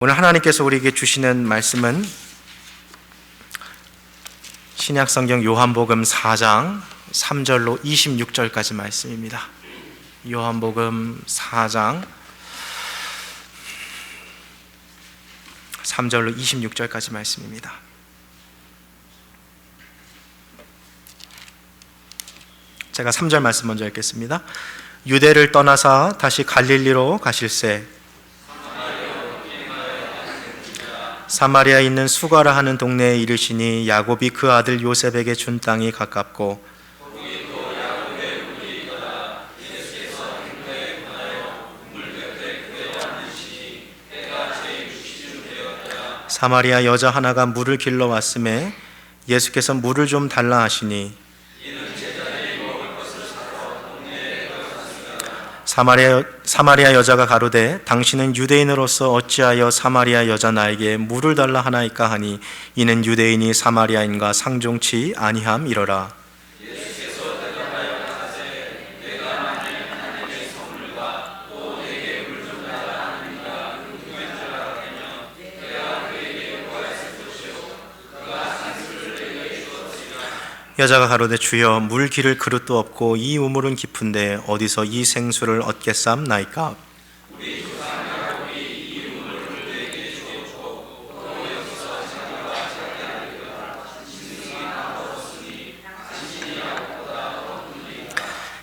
오늘 하나님께서 우리에게 주시는 말씀은 신약성경 요한복음 4장 3절로 26절까지 말씀입니다. 요한복음 4장 3절로 26절까지 말씀입니다. 제가 3절 말씀 먼저 읽겠습니다. 유대를 떠나사 다시 갈릴리로 가실새 사마리아에 있는 수가라 하는 동네에 이르시니 야곱이 그 아들 요셉에게 준 땅이 가깝고 사마리아 여자 하나가 물을 길러 왔음에 예수께서 물을 좀 달라 하시니 사마리아 여자가 가로되 당신은 유대인으로서 어찌하여 사마리아 여자 나에게 물을 달라 하나이까 하니 이는 유대인이 사마리아인과 상종치 아니함이러라. 여자가 가로되 주여 물 기를 그릇도 없고 이 우물은 깊은데 어디서 이 생수를 얻겠삼나이까?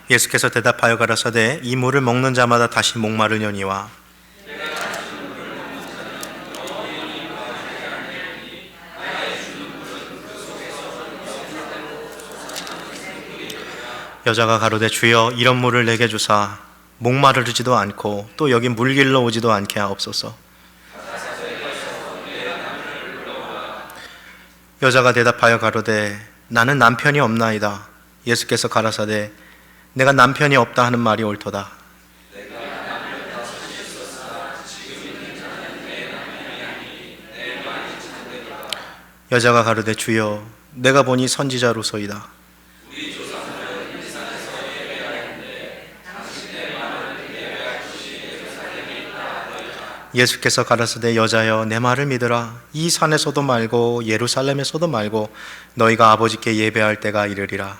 예수께서 대답하여 가라사대 이 물을 먹는 자마다 다시 목마르려니와 여자가 가로되 주여 이런 물을 내게 주사 목마르지도 않고 또 여기 물 길러 오지도 않게 하옵소서. 여자가 대답하여 가로되 나는 남편이 없나이다. 예수께서 가라사대 내가 남편이 없다 하는 말이 옳도다. 여자가 가로되 주여 내가 보니 선지자로소이다. 예수께서 가라사대 여자여 내 말을 믿으라. 이 산에서도 말고 예루살렘에서도 말고 너희가 아버지께 예배할 때가 이르리라.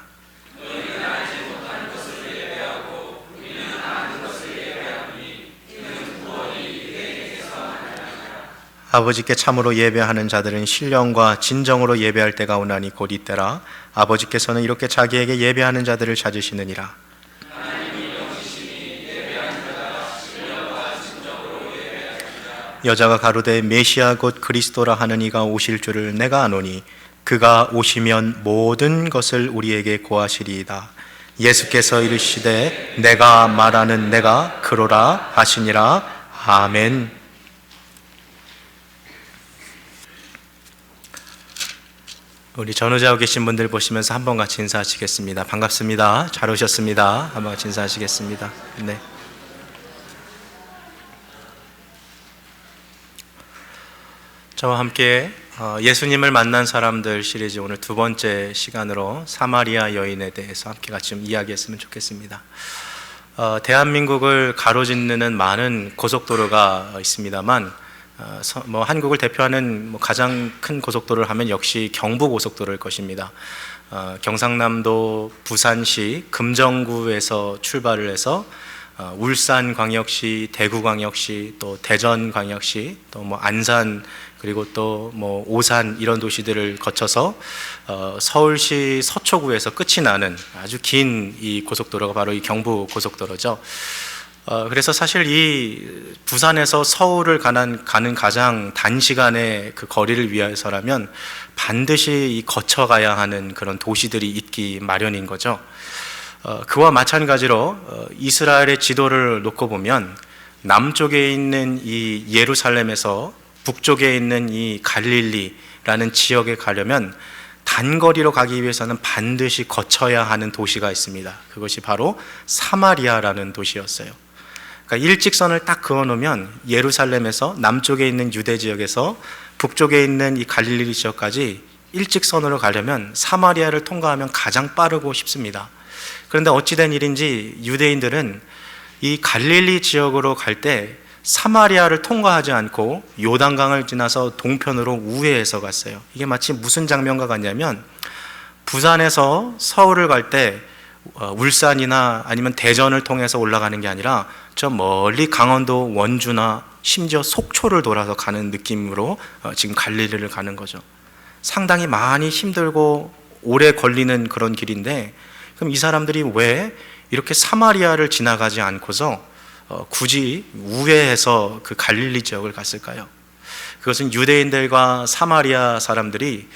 아버지께 참으로 예배하는 자들은 신령과 진정으로 예배할 때가 오나니 곧 이때라. 아버지께서는 이렇게 자기에게 예배하는 자들을 찾으시느니라. 여자가 가로되 메시아 곧 그리스도라 하는 이가 오실 줄을 내가 아노니 그가 오시면 모든 것을 우리에게 고하시리이다. 예수께서 이르시되 내가 말하는 내가 그로라 하시니라. 아멘. 우리 전후자고 계신 분들 보시면서 한번 같이 인사하시겠습니다. 반갑습니다. 잘 오셨습니다. 한번 같이 인사하시겠습니다. 네. 저와 함께 예수님을 만난 사람들 시리즈 오늘 두 번째 시간으로 사마리아 여인에 대해서 함께 같이 좀 이야기했으면 좋겠습니다. 대한민국을 가로짓는 많은 고속도로가 있습니다만 한국을 대표하는 가장 큰 고속도로를 하면 역시 경부고속도로일 것입니다. 경상남도 부산시 금정구에서 출발을 해서 울산광역시, 대구광역시, 또 대전광역시, 또 안산 그리고 또 오산 이런 도시들을 거쳐서 서울시 서초구에서 끝이 나는 아주 긴 이 고속도로가 바로 이 경부고속도로죠. 그래서 사실 이 부산에서 서울을 가는 가장 단시간의 그 거리를 위해서라면 반드시 이 거쳐가야 하는 그런 도시들이 있기 마련인 거죠. 그와 마찬가지로 이스라엘의 지도를 놓고 보면 남쪽에 있는 이 예루살렘에서 북쪽에 있는 이 갈릴리라는 지역에 가려면 단거리로 가기 위해서는 반드시 거쳐야 하는 도시가 있습니다. 그것이 바로 사마리아라는 도시였어요. 그러니까 일직선을 딱 그어놓으면 예루살렘에서 남쪽에 있는 유대 지역에서 북쪽에 있는 이 갈릴리 지역까지 일직선으로 가려면 사마리아를 통과하면 가장 빠르고 쉽습니다. 그런데 어찌된 일인지 유대인들은 이 갈릴리 지역으로 갈 때 사마리아를 통과하지 않고 요단강을 지나서 동편으로 우회해서 갔어요. 이게 마치 무슨 장면과 같냐면 부산에서 서울을 갈 때 울산이나 아니면 대전을 통해서 올라가는 게 아니라 저 멀리 강원도 원주나 심지어 속초를 돌아서 가는 느낌으로 지금 갈릴리를 가는 거죠. 상당히 많이 힘들고 오래 걸리는 그런 길인데, 그럼 이 사람들이 왜 이렇게 사마리아를 지나가지 않고서 굳이 우회해서 그 갈릴리 지역을 갔을까요? 그것은 유대인들과 사마리아 사람들이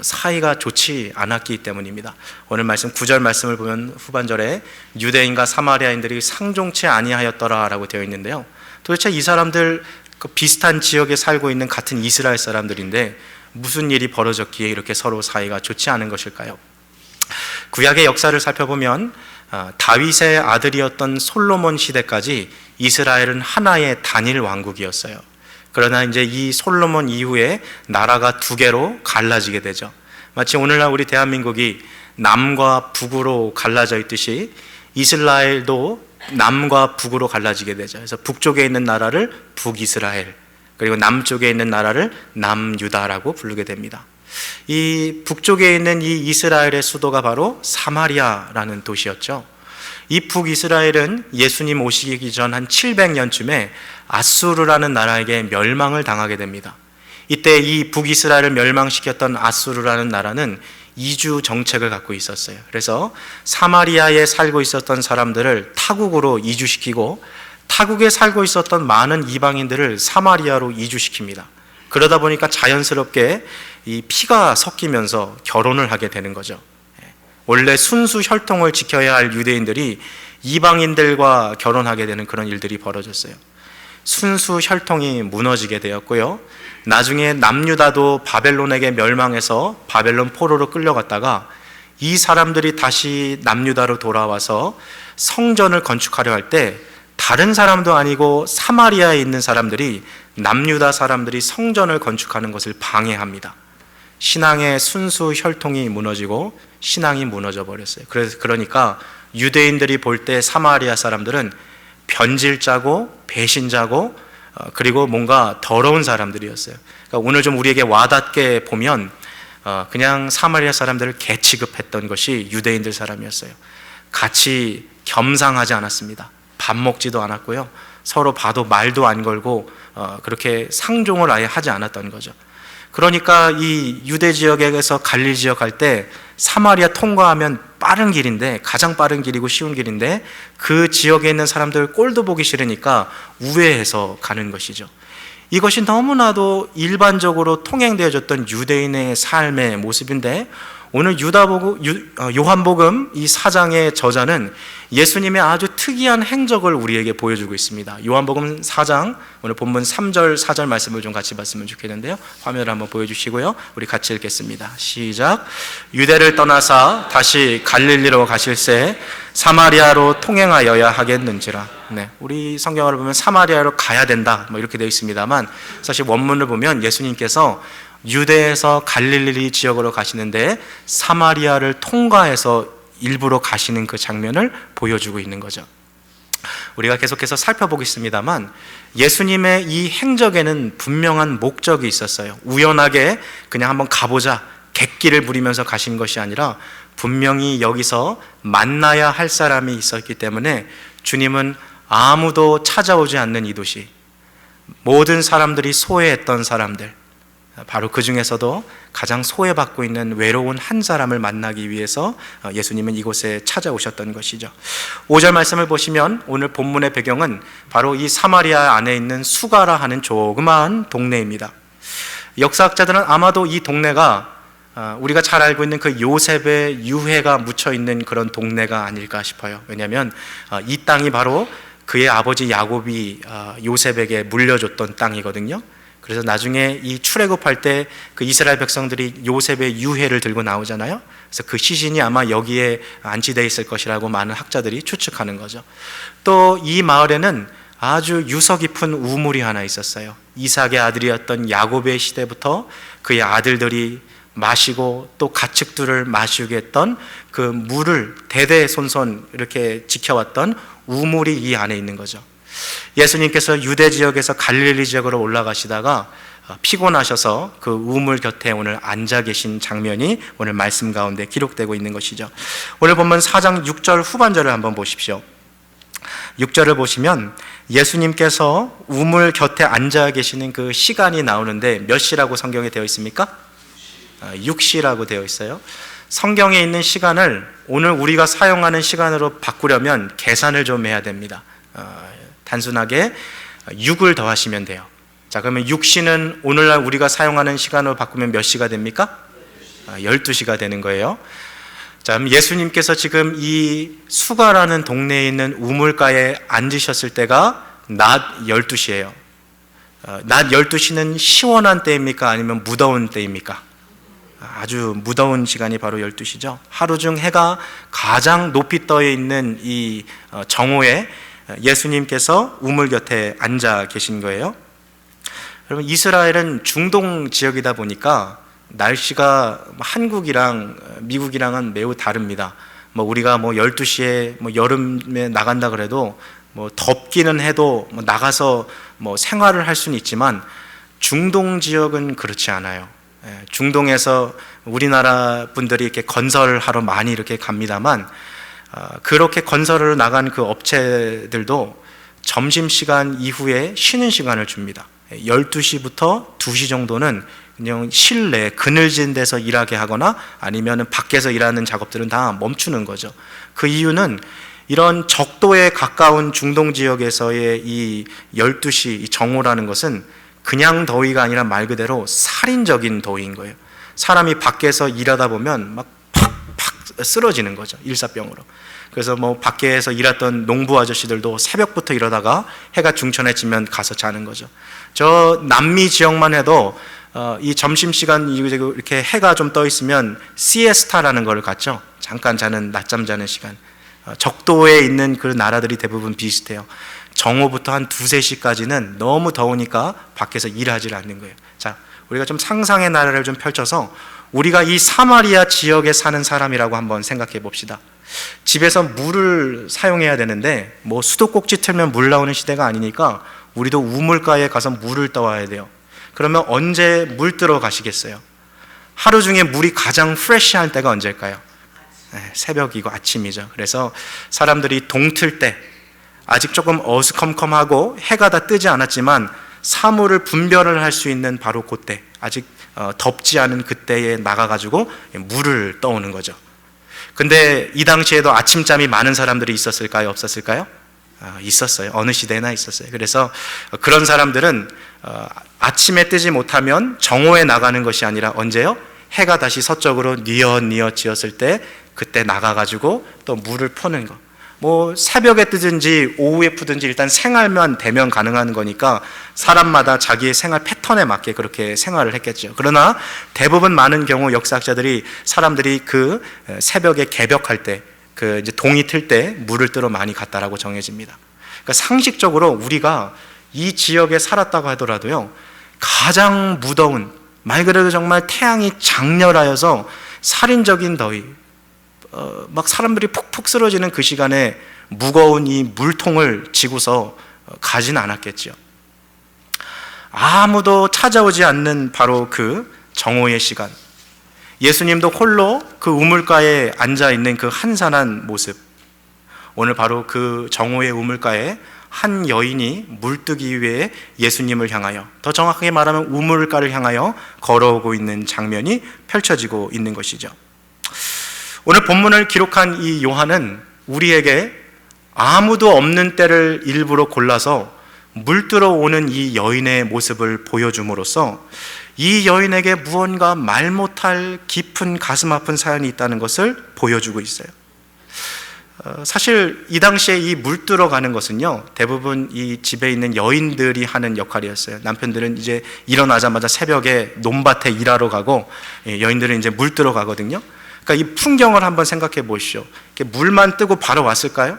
사이가 좋지 않았기 때문입니다. 오늘 말씀 9절 말씀을 보면 후반절에 유대인과 사마리아인들이 상종치 아니하였더라 라고 되어 있는데요, 도대체 이 사람들 그 비슷한 지역에 살고 있는 같은 이스라엘 사람들인데 무슨 일이 벌어졌기에 이렇게 서로 사이가 좋지 않은 것일까요? 구약의 역사를 살펴보면 다윗의 아들이었던 솔로몬 시대까지 이스라엘은 하나의 단일 왕국이었어요. 그러나 이제 이 솔로몬 이후에 나라가 두 개로 갈라지게 되죠. 마치 오늘날 우리 대한민국이 남과 북으로 갈라져 있듯이 이스라엘도 남과 북으로 갈라지게 되죠. 그래서 북쪽에 있는 나라를 북이스라엘, 그리고 남쪽에 있는 나라를 남유다라고 부르게 됩니다. 이 북쪽에 있는 이 이스라엘의 수도가 바로 사마리아라는 도시였죠. 이 북이스라엘은 예수님 오시기 전 한 700년쯤에 아수르라는 나라에게 멸망을 당하게 됩니다. 이때 이 북이스라엘을 멸망시켰던 아수르라는 나라는 이주 정책을 갖고 있었어요. 그래서 사마리아에 살고 있었던 사람들을 타국으로 이주시키고 타국에 살고 있었던 많은 이방인들을 사마리아로 이주시킵니다. 그러다 보니까 자연스럽게 이 피가 섞이면서 결혼을 하게 되는 거죠. 원래 순수 혈통을 지켜야 할 유대인들이 이방인들과 결혼하게 되는 그런 일들이 벌어졌어요. 순수 혈통이 무너지게 되었고요, 나중에 남유다도 바벨론에게 멸망해서 바벨론 포로로 끌려갔다가 이 사람들이 다시 남유다로 돌아와서 성전을 건축하려 할 때 다른 사람도 아니고 사마리아에 있는 사람들이 남유다 사람들이 성전을 건축하는 것을 방해합니다. 신앙의 순수 혈통이 무너지고 신앙이 무너져 버렸어요. 그러니까 유대인들이 볼 때 사마리아 사람들은 변질자고 배신자고 그리고 뭔가 더러운 사람들이었어요. 그러니까 오늘 좀 우리에게 와닿게 보면 그냥 사마리아 사람들을 개 취급했던 것이 유대인들 사람이었어요. 같이 겸상하지 않았습니다. 밥 먹지도 않았고요, 서로 봐도 말도 안 걸고 그렇게 상종을 아예 하지 않았던 거죠. 그러니까 이 유대 지역에서 갈릴 지역 갈 때 사마리아 통과하면 빠른 길인데, 가장 빠른 길이고 쉬운 길인데 그 지역에 있는 사람들 꼴도 보기 싫으니까 우회해서 가는 것이죠. 이것이 너무나도 일반적으로 통행되어졌던 유대인의 삶의 모습인데, 오늘 요한복음 이 4장의 저자는 예수님의 아주 특이한 행적을 우리에게 보여주고 있습니다. 요한복음 4장 오늘 본문 3절 4절 말씀을 좀 같이 봤으면 좋겠는데요, 화면을 한번 보여주시고요, 우리 같이 읽겠습니다. 시작. 유대를 떠나사 다시 갈릴리로 가실새 사마리아로 통행하여야 하겠는지라. 네, 우리 성경을 보면 사마리아로 가야 된다 이렇게 되어 있습니다만, 사실 원문을 보면 예수님께서 유대에서 갈릴리 지역으로 가시는데 사마리아를 통과해서 일부러 가시는 그 장면을 보여주고 있는 거죠. 우리가 계속해서 살펴보겠습니다만 예수님의 이 행적에는 분명한 목적이 있었어요. 우연하게 그냥 한번 가보자 객기를 부리면서 가신 것이 아니라 분명히 여기서 만나야 할 사람이 있었기 때문에 주님은 아무도 찾아오지 않는 이 도시, 모든 사람들이 소외했던 사람들, 바로 그 중에서도 가장 소외받고 있는 외로운 한 사람을 만나기 위해서 예수님은 이곳에 찾아오셨던 것이죠. 5절 말씀을 보시면 오늘 본문의 배경은 바로 이 사마리아 안에 있는 수가라 하는 조그마한 동네입니다. 역사학자들은 아마도 이 동네가 우리가 잘 알고 있는 그 요셉의 유해가 묻혀있는 그런 동네가 아닐까 싶어요. 왜냐하면 이 땅이 바로 그의 아버지 야곱이 요셉에게 물려줬던 땅이거든요. 그래서 나중에 이 출애굽할 때 그 이스라엘 백성들이 요셉의 유해를 들고 나오잖아요. 그래서 그 시신이 아마 여기에 안치되어 있을 것이라고 많은 학자들이 추측하는 거죠. 또 이 마을에는 아주 유서 깊은 우물이 하나 있었어요. 이삭의 아들이었던 야곱의 시대부터 그의 아들들이 마시고 또 가축들을 마시게 했던 그 물을 대대손손 이렇게 지켜왔던 우물이 이 안에 있는 거죠. 예수님께서 유대 지역에서 갈릴리 지역으로 올라가시다가 피곤하셔서 그 우물 곁에 오늘 앉아 계신 장면이 오늘 말씀 가운데 기록되고 있는 것이죠. 오늘 본문 4장 6절 후반절을 한번 보십시오. 6절을 보시면 예수님께서 우물 곁에 앉아 계시는 그 시간이 나오는데 몇 시라고 성경에 되어 있습니까? 6시라고 되어 있어요. 성경에 있는 시간을 오늘 우리가 사용하는 시간으로 바꾸려면 계산을 좀 해야 됩니다. 단순하게 6을 더하시면 돼요. 자, 그러면 6시는 오늘날 우리가 사용하는 시간으로 바꾸면 몇 시가 됩니까? 12시가 되는 거예요. 자, 예수님께서 지금 이 수가라는 동네에 있는 우물가에 앉으셨을 때가 낮 12시예요. 낮 12시는 시원한 때입니까? 아니면 무더운 때입니까? 아주 무더운 시간이 바로 12시죠. 하루 중 해가 가장 높이 떠 있는 이 정오에 예수님께서 우물 곁에 앉아 계신 거예요. 여러분, 이스라엘은 중동 지역이다 보니까 날씨가 한국이랑 미국이랑은 매우 다릅니다. 우리가 12시에 여름에 나간다 그래도 덥기는 해도 나가서 생활을 할 수는 있지만 중동 지역은 그렇지 않아요. 중동에서 우리나라 분들이 이렇게 건설하러 많이 이렇게 갑니다만 그렇게 건설하러 나간 그 업체들도 점심시간 이후에 쉬는 시간을 줍니다. 12시부터 2시 정도는 그냥 실내 그늘진 데서 일하게 하거나 아니면 밖에서 일하는 작업들은 다 멈추는 거죠. 그 이유는 이런 적도에 가까운 중동 지역에서의 이 12시 이 정오라는 것은 그냥 더위가 아니라 말 그대로 살인적인 더위인 거예요. 사람이 밖에서 일하다 보면 막 팍팍 쓰러지는 거죠. 일사병으로. 그래서 밖에서 일했던 농부 아저씨들도 새벽부터 일하다가 해가 중천해지면 가서 자는 거죠. 저 남미 지역만 해도 이 점심시간 이렇게 해가 좀 떠 있으면 시에스타라는 걸 갖죠. 잠깐 자는, 낮잠 자는 시간. 적도에 있는 그 나라들이 대부분 비슷해요. 정오부터 한 2-3시까지는 너무 더우니까 밖에서 일하지 않는 거예요. 자, 우리가 좀 상상의 나라를 좀 펼쳐서 우리가 이 사마리아 지역에 사는 사람이라고 한번 생각해 봅시다. 집에서 물을 사용해야 되는데 수도꼭지 틀면 물 나오는 시대가 아니니까 우리도 우물가에 가서 물을 떠와야 돼요. 그러면 언제 물 뜨러 가시겠어요? 하루 중에 물이 가장 프레시한 때가 언제일까요? 새벽이고 아침이죠. 그래서 사람들이 동틀 때 아직 조금 어수컴컴하고 해가 다 뜨지 않았지만 사물을 분별을 할 수 있는 바로 그때, 아직 덥지 않은 그때에 나가가지고 물을 떠오는 거죠. 근데 이 당시에도 아침잠이 많은 사람들이 있었을까요? 없었을까요? 있었어요. 어느 시대나 있었어요. 그래서 그런 사람들은 아침에 뜨지 못하면 정오에 나가는 것이 아니라 언제요? 해가 다시 서쪽으로 뉘엿뉘엿 지었을 때 그때 나가가지고 또 물을 퍼는 거. 새벽에 뜨든지 오후에 푸든지 일단 생활만 되면 가능한 거니까 사람마다 자기의 생활 패턴에 맞게 그렇게 생활을 했겠죠. 그러나 대부분 많은 경우 역사학자들이 사람들이 그 새벽에 개벽할 때, 그 이제 동이 틀 때 물을 뜨러 많이 갔다라고 정해집니다. 그러니까 상식적으로 우리가 이 지역에 살았다고 하더라도요, 가장 무더운, 말 그대로 정말 태양이 장렬하여서 살인적인 더위, 막 사람들이 푹푹 쓰러지는 그 시간에 무거운 이 물통을 지고서 가진 않았겠죠. 아무도 찾아오지 않는 바로 그 정오의 시간, 예수님도 홀로 그 우물가에 앉아 있는 그 한산한 모습, 오늘 바로 그 정오의 우물가에 한 여인이 물뜨기 위해 예수님을 향하여, 더 정확하게 말하면 우물가를 향하여 걸어오고 있는 장면이 펼쳐지고 있는 것이죠. 오늘 본문을 기록한 이 요한은 우리에게 아무도 없는 때를 일부러 골라서 물들어 오는 이 여인의 모습을 보여줌으로써 이 여인에게 무언가 말 못할 깊은 가슴 아픈 사연이 있다는 것을 보여주고 있어요. 사실 이 당시에 이 물들어 가는 것은요, 대부분 이 집에 있는 여인들이 하는 역할이었어요. 남편들은 이제 일어나자마자 새벽에 논밭에 일하러 가고 여인들은 이제 물들어 가거든요. 그러니까 이 풍경을 한번 생각해 보시죠. 이렇게 물만 뜨고 바로 왔을까요?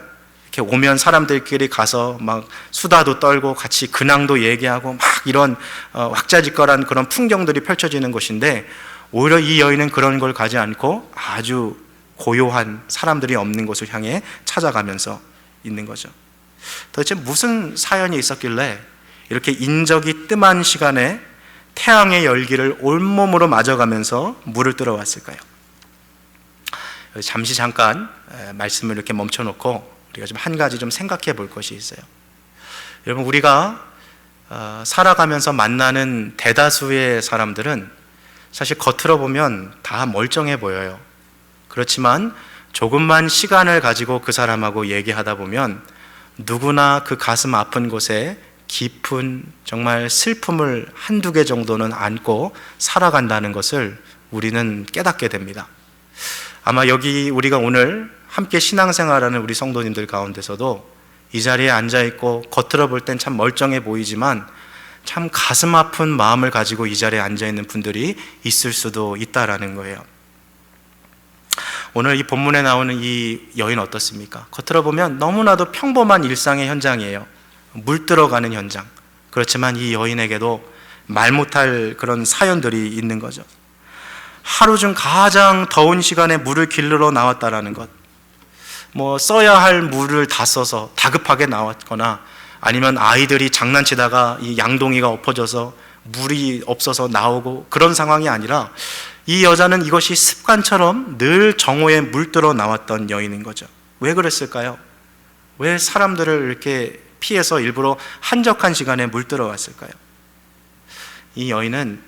이렇게 오면 사람들끼리 가서 막 수다도 떨고 같이 근황도 얘기하고 막 이런 왁자지껄한 그런 풍경들이 펼쳐지는 것인데, 오히려 이 여인은 그런 걸 가지 않고 아주 고요한 사람들이 없는 곳을 향해 찾아가면서 있는 거죠. 도대체 무슨 사연이 있었길래 이렇게 인적이 뜸한 시간에 태양의 열기를 온몸으로 맞아가면서 물을 들어왔을까요? 잠시 잠깐 말씀을 이렇게 멈춰놓고 우리가 좀 한 가지 좀 생각해 볼 것이 있어요. 여러분, 우리가 살아가면서 만나는 대다수의 사람들은 사실 겉으로 보면 다 멀쩡해 보여요. 그렇지만 조금만 시간을 가지고 그 사람하고 얘기하다 보면 누구나 그 가슴 아픈 곳에 깊은 정말 슬픔을 한두 개 정도는 안고 살아간다는 것을 우리는 깨닫게 됩니다. 아마 여기 우리가 오늘 함께 신앙생활하는 우리 성도님들 가운데서도 이 자리에 앉아있고 겉으로 볼 땐 참 멀쩡해 보이지만 참 가슴 아픈 마음을 가지고 이 자리에 앉아있는 분들이 있을 수도 있다라는 거예요. 오늘 이 본문에 나오는 이 여인 어떻습니까? 겉으로 보면 너무나도 평범한 일상의 현장이에요. 물 들어가는 현장. 그렇지만 이 여인에게도 말 못할 그런 사연들이 있는 거죠. 하루 중 가장 더운 시간에 물을 길르러 나왔다라는 것, 써야 할 물을 다 써서 다급하게 나왔거나 아니면 아이들이 장난치다가 이 양동이가 엎어져서 물이 없어서 나오고 그런 상황이 아니라 이 여자는 이것이 습관처럼 늘 정오에 물들어 나왔던 여인인 거죠. 왜 그랬을까요? 왜 사람들을 이렇게 피해서 일부러 한적한 시간에 물들어 왔을까요? 이 여인은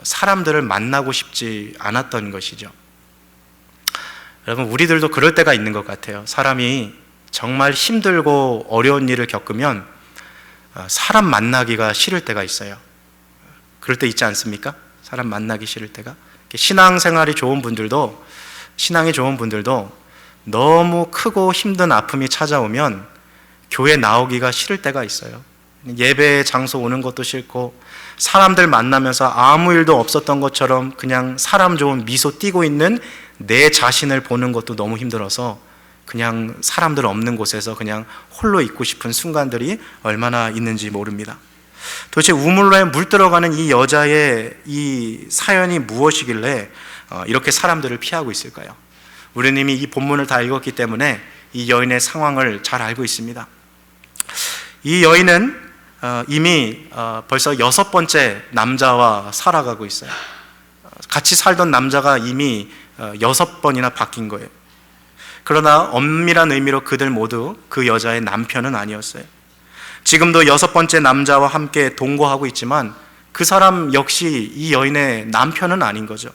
사람들을 만나고 싶지 않았던 것이죠. 여러분, 우리들도 그럴 때가 있는 것 같아요. 사람이 정말 힘들고 어려운 일을 겪으면 사람 만나기가 싫을 때가 있어요. 그럴 때 있지 않습니까? 사람 만나기 싫을 때가. 신앙생활이 좋은 분들도, 신앙이 좋은 분들도 너무 크고 힘든 아픔이 찾아오면 교회 나오기가 싫을 때가 있어요. 예배 장소 오는 것도 싫고 사람들 만나면서 아무 일도 없었던 것처럼 그냥 사람 좋은 미소 띄고 있는 내 자신을 보는 것도 너무 힘들어서 그냥 사람들 없는 곳에서 그냥 홀로 있고 싶은 순간들이 얼마나 있는지 모릅니다. 도대체 우물로에 물 들어가는 이 여자의 이 사연이 무엇이길래 이렇게 사람들을 피하고 있을까요? 우리는 이미 이 본문을 다 읽었기 때문에 이 여인의 상황을 잘 알고 있습니다. 이 여인은 이미 벌써 6번째 남자와 살아가고 있어요. 같이 살던 남자가 이미 6번이나 바뀐 거예요. 그러나 엄밀한 의미로 그들 모두 그 여자의 남편은 아니었어요. 지금도 6번째 남자와 함께 동거하고 있지만 그 사람 역시 이 여인의 남편은 아닌 거죠.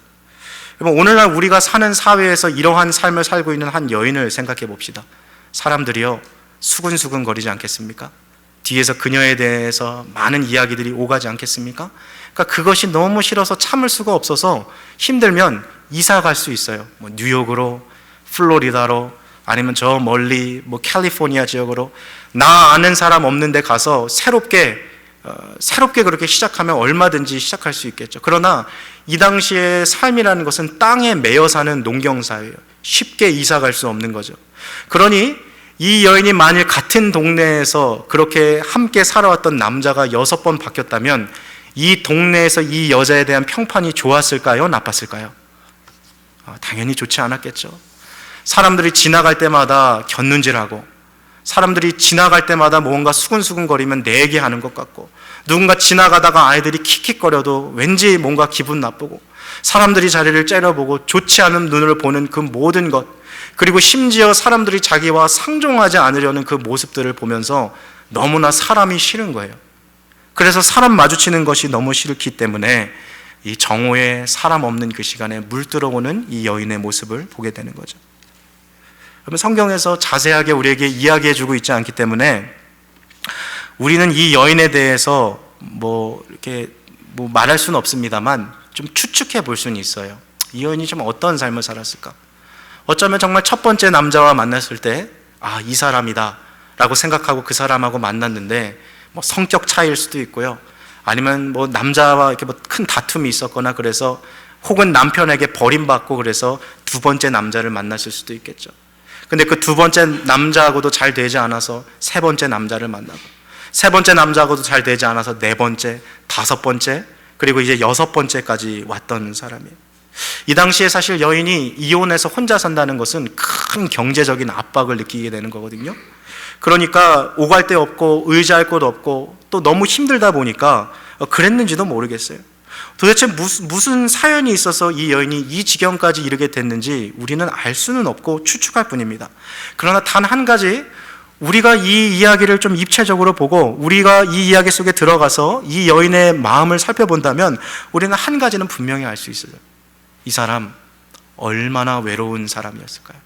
오늘날 우리가 사는 사회에서 이러한 삶을 살고 있는 한 여인을 생각해 봅시다. 사람들이요, 수근수근 거리지 않겠습니까? 뒤에서 그녀에 대해서 많은 이야기들이 오가지 않겠습니까? 그러니까 그것이 너무 싫어서 참을 수가 없어서 힘들면 이사 갈 수 있어요. 뉴욕으로, 플로리다로, 아니면 저 멀리 캘리포니아 지역으로 나 아는 사람 없는 데 가서 새롭게 그렇게 시작하면 얼마든지 시작할 수 있겠죠. 그러나 이 당시의 삶이라는 것은 땅에 매여 사는 농경사회예요. 쉽게 이사 갈 수 없는 거죠. 그러니 이 여인이 만일 같은 동네에서 그렇게 함께 살아왔던 남자가 6번 바뀌었다면 이 동네에서 이 여자에 대한 평판이 좋았을까요? 나빴을까요? 당연히 좋지 않았겠죠. 사람들이 지나갈 때마다 곁눈질하고 사람들이 지나갈 때마다 뭔가 수근수근거리면 내 얘기하는 것 같고 누군가 지나가다가 아이들이 킥킥거려도 왠지 뭔가 기분 나쁘고 사람들이 자리를 째려보고 좋지 않은 눈으로 보는 그 모든 것, 그리고 심지어 사람들이 자기와 상종하지 않으려는 그 모습들을 보면서 너무나 사람이 싫은 거예요. 그래서 사람 마주치는 것이 너무 싫기 때문에 이 정오에 사람 없는 그 시간에 물 들어오는 이 여인의 모습을 보게 되는 거죠. 그러면 성경에서 자세하게 우리에게 이야기해주고 있지 않기 때문에 우리는 이 여인에 대해서 이렇게 말할 수는 없습니다만 좀 추측해 볼 수는 있어요. 이 여인이 좀 어떤 삶을 살았을까? 어쩌면 정말 첫 번째 남자와 만났을 때 이 사람이다 라고 생각하고 그 사람하고 만났는데 성격 차이일 수도 있고요. 아니면 남자와 이렇게 큰 다툼이 있었거나 그래서 혹은 남편에게 버림받고 그래서 두 번째 남자를 만났을 수도 있겠죠. 근데 그 두 번째 남자하고도 잘 되지 않아서 세 번째 남자를 만나고 세 번째 남자하고도 잘 되지 않아서 네 번째, 다섯 번째, 그리고 이제 6번째까지 왔던 사람이에요. 이 당시에 사실 여인이 이혼해서 혼자 산다는 것은 큰 경제적인 압박을 느끼게 되는 거거든요. 그러니까 오갈 데 없고 의지할 곳 없고 또 너무 힘들다 보니까 그랬는지도 모르겠어요. 도대체 무슨 사연이 있어서 이 여인이 이 지경까지 이르게 됐는지 우리는 알 수는 없고 추측할 뿐입니다. 그러나 단 한 가지, 우리가 이 이야기를 좀 입체적으로 보고 우리가 이 이야기 속에 들어가서 이 여인의 마음을 살펴본다면 우리는 한 가지는 분명히 알 수 있어요. 이 사람 얼마나 외로운 사람이었을까요?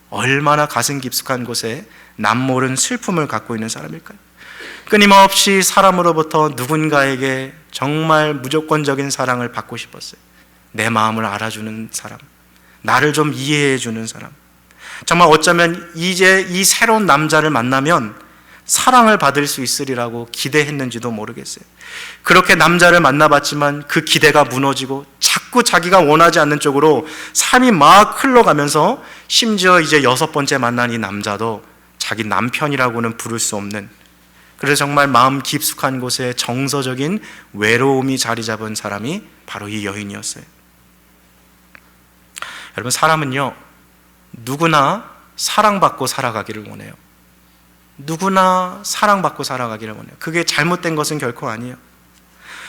얼마나 가슴 깊숙한 곳에 남모른 슬픔을 갖고 있는 사람일까요? 끊임없이 사람으로부터 누군가에게 정말 무조건적인 사랑을 받고 싶었어요. 내 마음을 알아주는 사람, 나를 좀 이해해 주는 사람. 정말 어쩌면 이제 이 새로운 남자를 만나면 사랑을 받을 수 있으리라고 기대했는지도 모르겠어요. 그렇게 남자를 만나봤지만 그 기대가 무너지고 자꾸 자기가 원하지 않는 쪽으로 삶이 막 흘러가면서 심지어 이제 6번째 만난 이 남자도 자기 남편이라고는 부를 수 없는, 그래서 정말 마음 깊숙한 곳에 정서적인 외로움이 자리 잡은 사람이 바로 이 여인이었어요. 여러분, 사람은요 누구나 사랑받고 살아가기를 원해요. 누구나 사랑받고 살아가기를 원해요. 그게 잘못된 것은 결코 아니에요.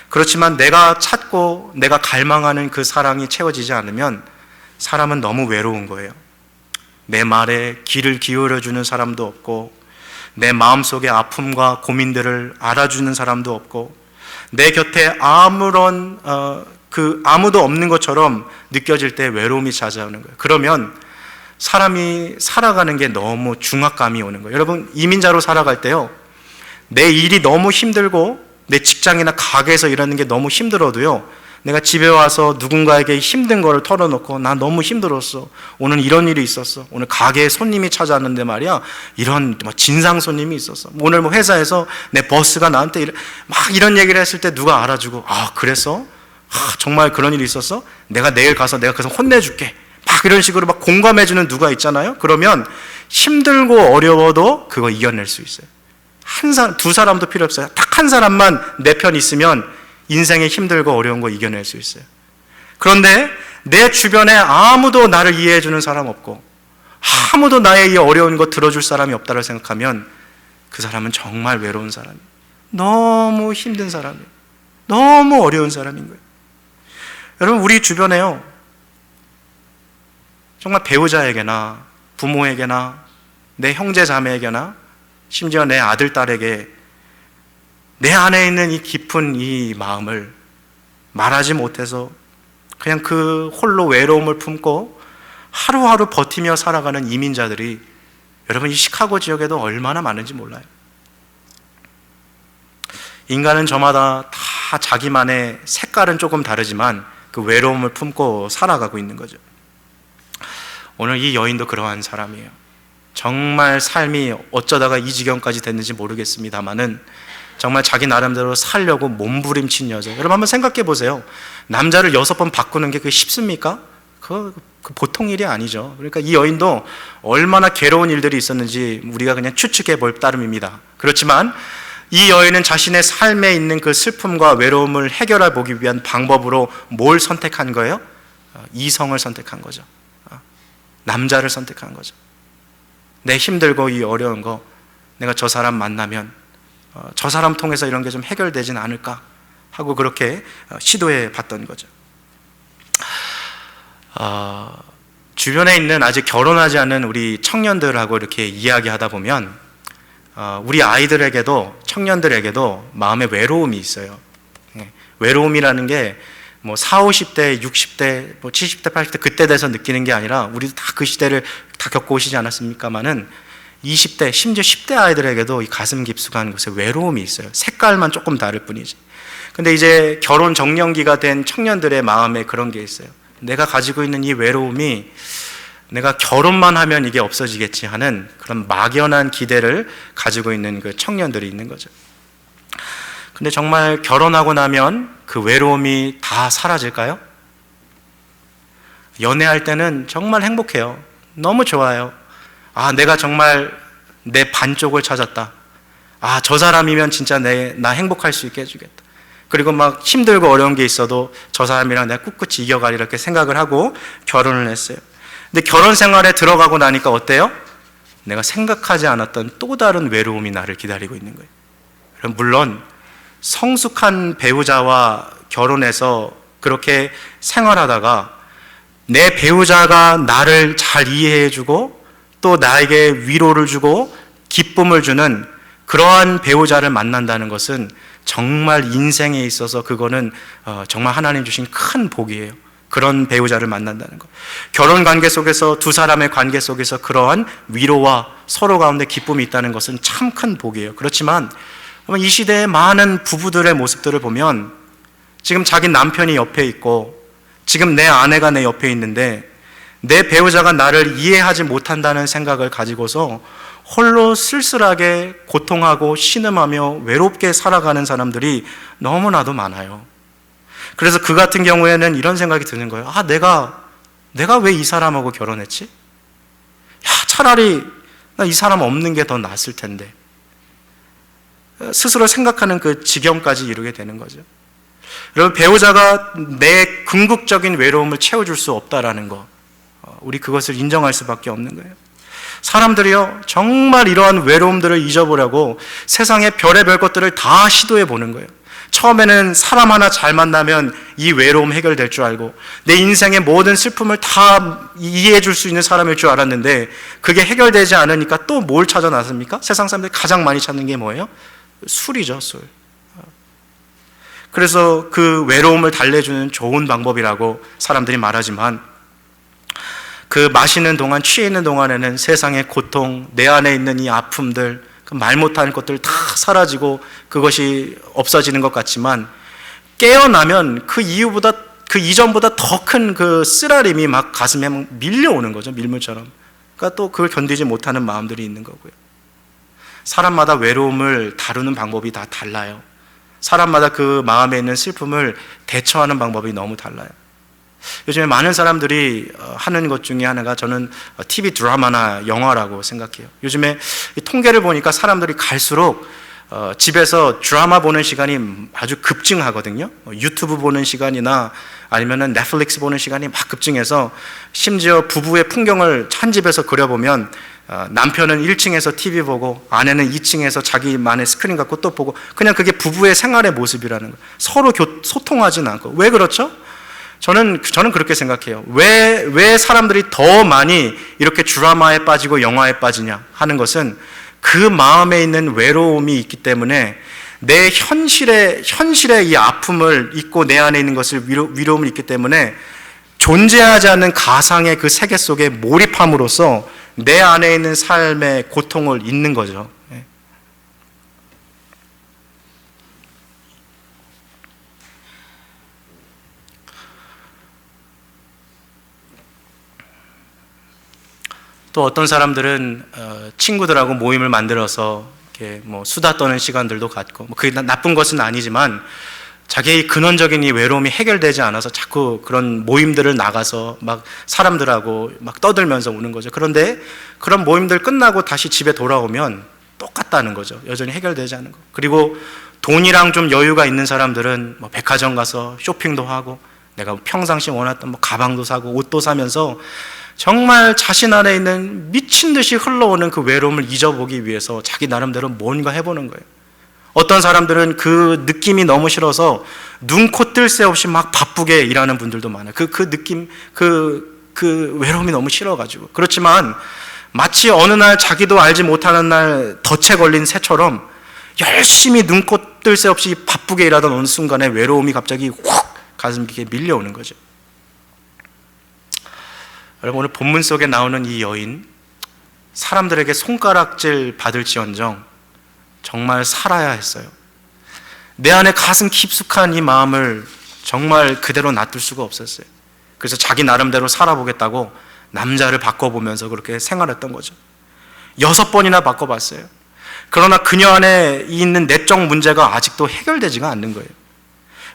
그렇지만 내가 찾고 내가 갈망하는 그 사랑이 채워지지 않으면 사람은 너무 외로운 거예요. 내 말에 귀를 기울여주는 사람도 없고, 내 마음속의 아픔과 고민들을 알아주는 사람도 없고, 내 곁에 아무도 없는 것처럼 느껴질 때 외로움이 찾아오는 거예요. 그러면 사람이 살아가는 게 너무 중압감이 오는 거예요. 여러분, 이민자로 살아갈 때요, 내 일이 너무 힘들고 내 직장이나 가게에서 일하는 게 너무 힘들어도요, 내가 집에 와서 누군가에게 힘든 거를 털어놓고 나 너무 힘들었어, 오늘 이런 일이 있었어, 오늘 가게에 손님이 찾아왔는데 말이야 이런 진상 손님이 있었어, 오늘 회사에서 내 보스가 나한테 막 이런 얘기를 했을 때 누가 알아주고, 아 그랬어? 정말 그런 일이 있었어? 내가 내일 가서 내가 그래서 혼내줄게, 막 이런 식으로 막 공감해주는 누가 있잖아요. 그러면 힘들고 어려워도 그거 이겨낼 수 있어요. 한 사람, 두 사람도 필요 없어요. 딱 한 사람만 내 편 있으면 인생에 힘들고 어려운 거 이겨낼 수 있어요. 그런데 내 주변에 아무도 나를 이해해 주는 사람 없고 아무도 나의 이 어려운 거 들어줄 사람이 없다고 생각하면 그 사람은 정말 외로운 사람이에요. 너무 힘든 사람이에요. 너무 어려운 사람인 거예요. 여러분, 우리 주변에요, 정말 배우자에게나 부모에게나 내 형제 자매에게나 심지어 내 아들 딸에게 내 안에 있는 이 깊은 이 마음을 말하지 못해서 그냥 그 홀로 외로움을 품고 하루하루 버티며 살아가는 이민자들이 여러분 이 시카고 지역에도 얼마나 많은지 몰라요. 인간은 저마다 다 자기만의 색깔은 조금 다르지만 그 외로움을 품고 살아가고 있는 거죠. 오늘 이 여인도 그러한 사람이에요. 정말 삶이 어쩌다가 이 지경까지 됐는지 모르겠습니다만은 정말 자기 나름대로 살려고 몸부림친 여자. 여러분 한번 생각해 보세요. 남자를 6번 바꾸는 게 그게 쉽습니까? 그 보통 일이 아니죠. 그러니까 이 여인도 얼마나 괴로운 일들이 있었는지 우리가 그냥 추측해 볼 따름입니다. 그렇지만 이 여인은 자신의 삶에 있는 그 슬픔과 외로움을 해결해 보기 위한 방법으로 뭘 선택한 거예요? 이성을 선택한 거죠. 남자를 선택한 거죠. 내 힘들고 이 어려운 거 내가 저 사람 만나면 저 사람 통해서 이런 게 좀 해결되진 않을까 하고 그렇게 시도해 봤던 거죠. 주변에 있는 아직 결혼하지 않은 우리 청년들하고 이렇게 이야기하다 보면 우리 아이들에게도, 청년들에게도 마음의 외로움이 있어요. 외로움이라는 게 뭐 40, 50대, 60대, 뭐 70대, 80대 그때 돼서 느끼는 게 아니라 우리도 다 그 시대를 다 겪고 오시지 않았습니까마는 20대, 심지어 10대 아이들에게도 이 가슴 깊숙한 곳에 외로움이 있어요. 색깔만 조금 다를 뿐이지. 근데 이제 결혼 정년기가 된 청년들의 마음에 그런 게 있어요. 내가 가지고 있는 이 외로움이 내가 결혼만 하면 이게 없어지겠지 하는 그런 막연한 기대를 가지고 있는 그 청년들이 있는 거죠. 근데 정말 결혼하고 나면 그 외로움이 다 사라질까요? 연애할 때는 정말 행복해요. 너무 좋아요. 아, 내가 정말 내 반쪽을 찾았다. 아, 저 사람이면 진짜 나 행복할 수 있게 해주겠다. 그리고 막 힘들고 어려운 게 있어도 저 사람이랑 내가 꿋꿋이 이겨가리 이렇게 생각을 하고 결혼을 했어요. 근데 결혼 생활에 들어가고 나니까 어때요? 내가 생각하지 않았던 또 다른 외로움이 나를 기다리고 있는 거예요. 물론 성숙한 배우자와 결혼해서 그렇게 생활하다가 내 배우자가 나를 잘 이해해주고 또 나에게 위로를 주고 기쁨을 주는 그러한 배우자를 만난다는 것은 정말 인생에 있어서 그거는 정말 하나님 주신 큰 복이에요. 그런 배우자를 만난다는 것. 결혼 관계 속에서 두 사람의 관계 속에서 그러한 위로와 서로 가운데 기쁨이 있다는 것은 참 큰 복이에요. 그렇지만 이 시대의 많은 부부들의 모습들을 보면 지금 자기 남편이 옆에 있고 지금 내 아내가 내 옆에 있는데 내 배우자가 나를 이해하지 못한다는 생각을 가지고서 홀로 쓸쓸하게 고통하고 신음하며 외롭게 살아가는 사람들이 너무나도 많아요. 그래서 그 같은 경우에는 이런 생각이 드는 거예요. 내가 왜 이 사람하고 결혼했지? 차라리 나 이 사람 없는 게 더 낫을 텐데. 스스로 생각하는 그 지경까지 이르게 되는 거죠. 여러분, 배우자가 내 궁극적인 외로움을 채워줄 수 없다라는 거, 우리 그것을 인정할 수밖에 없는 거예요. 사람들이요, 정말 이러한 외로움들을 잊어보려고 세상의 별의별 것들을 다 시도해 보는 거예요. 처음에는 사람 하나 잘 만나면 이 외로움 해결될 줄 알고 내 인생의 모든 슬픔을 다 이해해 줄 수 있는 사람일 줄 알았는데 그게 해결되지 않으니까 또 뭘 찾아 나섭니까? 세상 사람들이 가장 많이 찾는 게 뭐예요? 술이죠, 술. 그래서 그 외로움을 달래주는 좋은 방법이라고 사람들이 말하지만 그 마시는 동안, 취해 있는 동안에는 세상의 고통, 내 안에 있는 이 아픔들, 그 말 못하는 것들 다 사라지고 그것이 없어지는 것 같지만 깨어나면 그 이후보다, 그 이전보다 더 큰 그 쓰라림이 막 가슴에 막 밀려오는 거죠, 밀물처럼. 그러니까 또 그걸 견디지 못하는 마음들이 있는 거고요. 사람마다 외로움을 다루는 방법이 다 달라요. 사람마다 그 마음에 있는 슬픔을 대처하는 방법이 너무 달라요. 요즘에 많은 사람들이 하는 것 중에 하나가 저는 TV 드라마나 영화라고 생각해요. 요즘에 통계를 보니까 사람들이 갈수록 집에서 드라마 보는 시간이 아주 급증하거든요. 유튜브 보는 시간이나 아니면은 넷플릭스 보는 시간이 막 급증해서 심지어 부부의 풍경을 한 집에서 그려보면 남편은 1층에서 TV 보고 아내는 2층에서 자기만의 스크린 갖고 또 보고 그냥 그게 부부의 생활의 모습이라는 거예요. 서로 소통하지는 않고. 왜 그렇죠? 저는 그렇게 생각해요. 왜 사람들이 더 많이 이렇게 드라마에 빠지고 영화에 빠지냐 하는 것은 그 마음에 있는 외로움이 있기 때문에 내 현실의 이 아픔을 잊고 내 안에 있는 것을 위로움을 있기 때문에 존재하지 않는 가상의 그 세계 속에 몰입함으로써 내 안에 있는 삶의 고통을 잊는 거죠. 또 어떤 사람들은 친구들하고 모임을 만들어서 이렇게 뭐 수다 떠는 시간들도 갖고, 뭐 그게 나쁜 것은 아니지만 자기의 근원적인 이 외로움이 해결되지 않아서 자꾸 그런 모임들을 나가서 막 사람들하고 막 떠들면서 오는 거죠. 그런데 그런 모임들 끝나고 다시 집에 돌아오면 똑같다는 거죠. 여전히 해결되지 않은 거. 그리고 돈이랑 좀 여유가 있는 사람들은 뭐 백화점 가서 쇼핑도 하고 내가 평상시 원했던 뭐 가방도 사고 옷도 사면서 정말 자신 안에 있는 미친 듯이 흘러오는 그 외로움을 잊어보기 위해서 자기 나름대로 뭔가 해보는 거예요. 어떤 사람들은 그 느낌이 너무 싫어서 눈, 코 뜰 새 없이 막 바쁘게 일하는 분들도 많아요. 그 느낌, 그 외로움이 너무 싫어가지고. 그렇지만 마치 어느 날 자기도 알지 못하는 날 덫에 걸린 새처럼 열심히 눈, 코 뜰 새 없이 바쁘게 일하던 어느 순간에 외로움이 갑자기 훅 가슴 깊게 밀려오는 거죠. 여러분, 오늘 본문 속에 나오는 이 여인, 사람들에게 손가락질 받을지언정 정말 살아야 했어요. 내 안에 가슴 깊숙한 이 마음을 정말 그대로 놔둘 수가 없었어요. 그래서 자기 나름대로 살아보겠다고 남자를 바꿔보면서 그렇게 생활했던 거죠. 6번이나 바꿔봤어요. 그러나 그녀 안에 있는 내적 문제가 아직도 해결되지가 않는 거예요.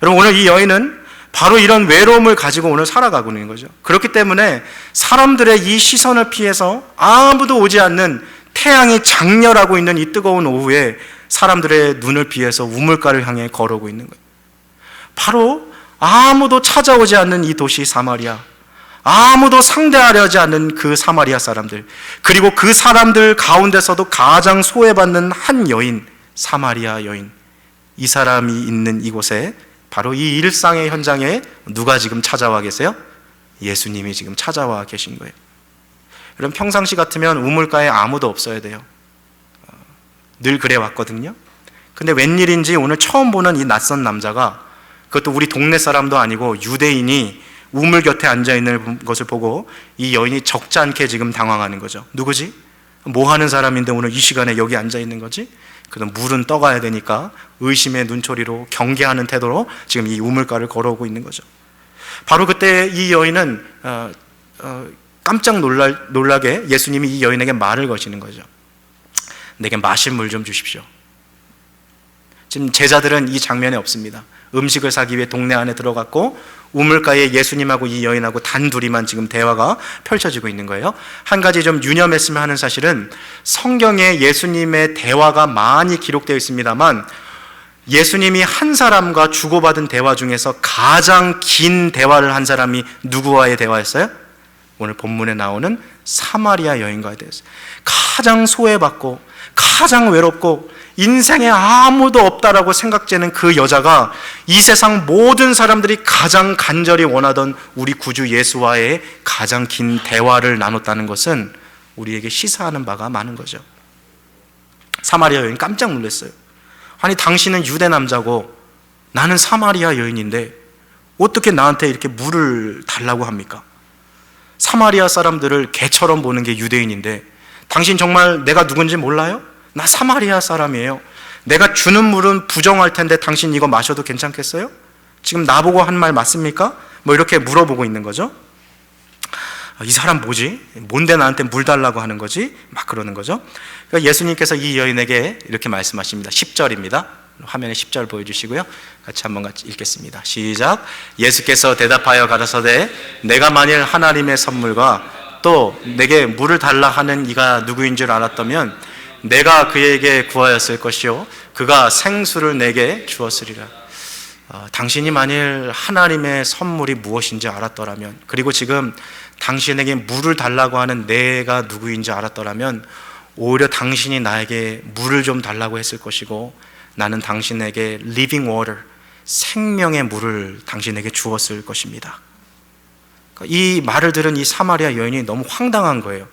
여러분, 오늘 이 여인은 바로 이런 외로움을 가지고 오늘 살아가고 있는 거죠. 그렇기 때문에 사람들의 이 시선을 피해서 아무도 오지 않는 태양이 장렬하고 있는 이 뜨거운 오후에 사람들의 눈을 피해서 우물가를 향해 걸어오고 있는 거예요. 바로 아무도 찾아오지 않는 이 도시 사마리아, 아무도 상대하려지 않는 그 사마리아 사람들, 그리고 그 사람들 가운데서도 가장 소외받는 한 여인, 사마리아 여인, 이 사람이 있는 이곳에 바로 이 일상의 현장에 누가 지금 찾아와 계세요? 예수님이 지금 찾아와 계신 거예요. 여러분, 평상시 같으면 우물가에 아무도 없어야 돼요. 늘 그래 왔거든요. 근데 웬일인지 오늘 처음 보는 이 낯선 남자가, 그것도 우리 동네 사람도 아니고 유대인이 우물 곁에 앉아있는 것을 보고 이 여인이 적지 않게 지금 당황하는 거죠. 누구지? 뭐 하는 사람인데 오늘 이 시간에 여기 앉아있는 거지? 그래서 물은 떠가야 되니까 의심의 눈초리로 경계하는 태도로 지금 이 우물가를 걸어오고 있는 거죠. 바로 그때 이 여인은 깜짝 놀라게 예수님이 이 여인에게 말을 거시는 거죠. 내게 마실 물 좀 주십시오. 지금 제자들은 이 장면에 없습니다. 음식을 사기 위해 동네 안에 들어갔고 우물가에 예수님하고 이 여인하고 단둘이만 지금 대화가 펼쳐지고 있는 거예요. 한 가지 좀 유념했으면 하는 사실은, 성경에 예수님의 대화가 많이 기록되어 있습니다만 예수님이 한 사람과 주고받은 대화 중에서 가장 긴 대화를 한 사람이 누구와의 대화였어요? 오늘 본문에 나오는 사마리아 여인과의 대화였어요. 가장 소외받고 가장 외롭고 인생에 아무도 없다라고 생각되는 그 여자가 이 세상 모든 사람들이 가장 간절히 원하던 우리 구주 예수와의 가장 긴 대화를 나눴다는 것은 우리에게 시사하는 바가 많은 거죠. 사마리아 여인 깜짝 놀랐어요. 아니, 당신은 유대 남자고 나는 사마리아 여인인데 어떻게 나한테 이렇게 물을 달라고 합니까? 사마리아 사람들을 개처럼 보는 게 유대인인데 당신 정말 내가 누군지 몰라요? 나 사마리아 사람이에요. 내가 주는 물은 부정할 텐데 당신 이거 마셔도 괜찮겠어요? 지금 나보고 한 말 맞습니까? 뭐 이렇게 물어보고 있는 거죠. 이 사람 뭐지? 뭔데 나한테 물 달라고 하는 거지? 막 그러는 거죠. 그러니까 예수님께서 이 여인에게 이렇게 말씀하십니다. 10절입니다. 화면에 10절 보여주시고요. 같이 읽겠습니다. 시작. 예수께서 대답하여 가라사대 내가 만일 하나님의 선물과 또 내게 물을 달라 하는 이가 누구인 줄 알았다면 내가 그에게 구하였을 것이요 그가 생수를 내게 주었으리라. 당신이 만일 하나님의 선물이 무엇인지 알았더라면, 그리고 지금 당신에게 물을 달라고 하는 내가 누구인지 알았더라면 오히려 당신이 나에게 물을 좀 달라고 했을 것이고 나는 당신에게 living water, 생명의 물을 당신에게 주었을 것입니다. 이 말을 들은 이 사마리아 여인이 너무 황당한 거예요.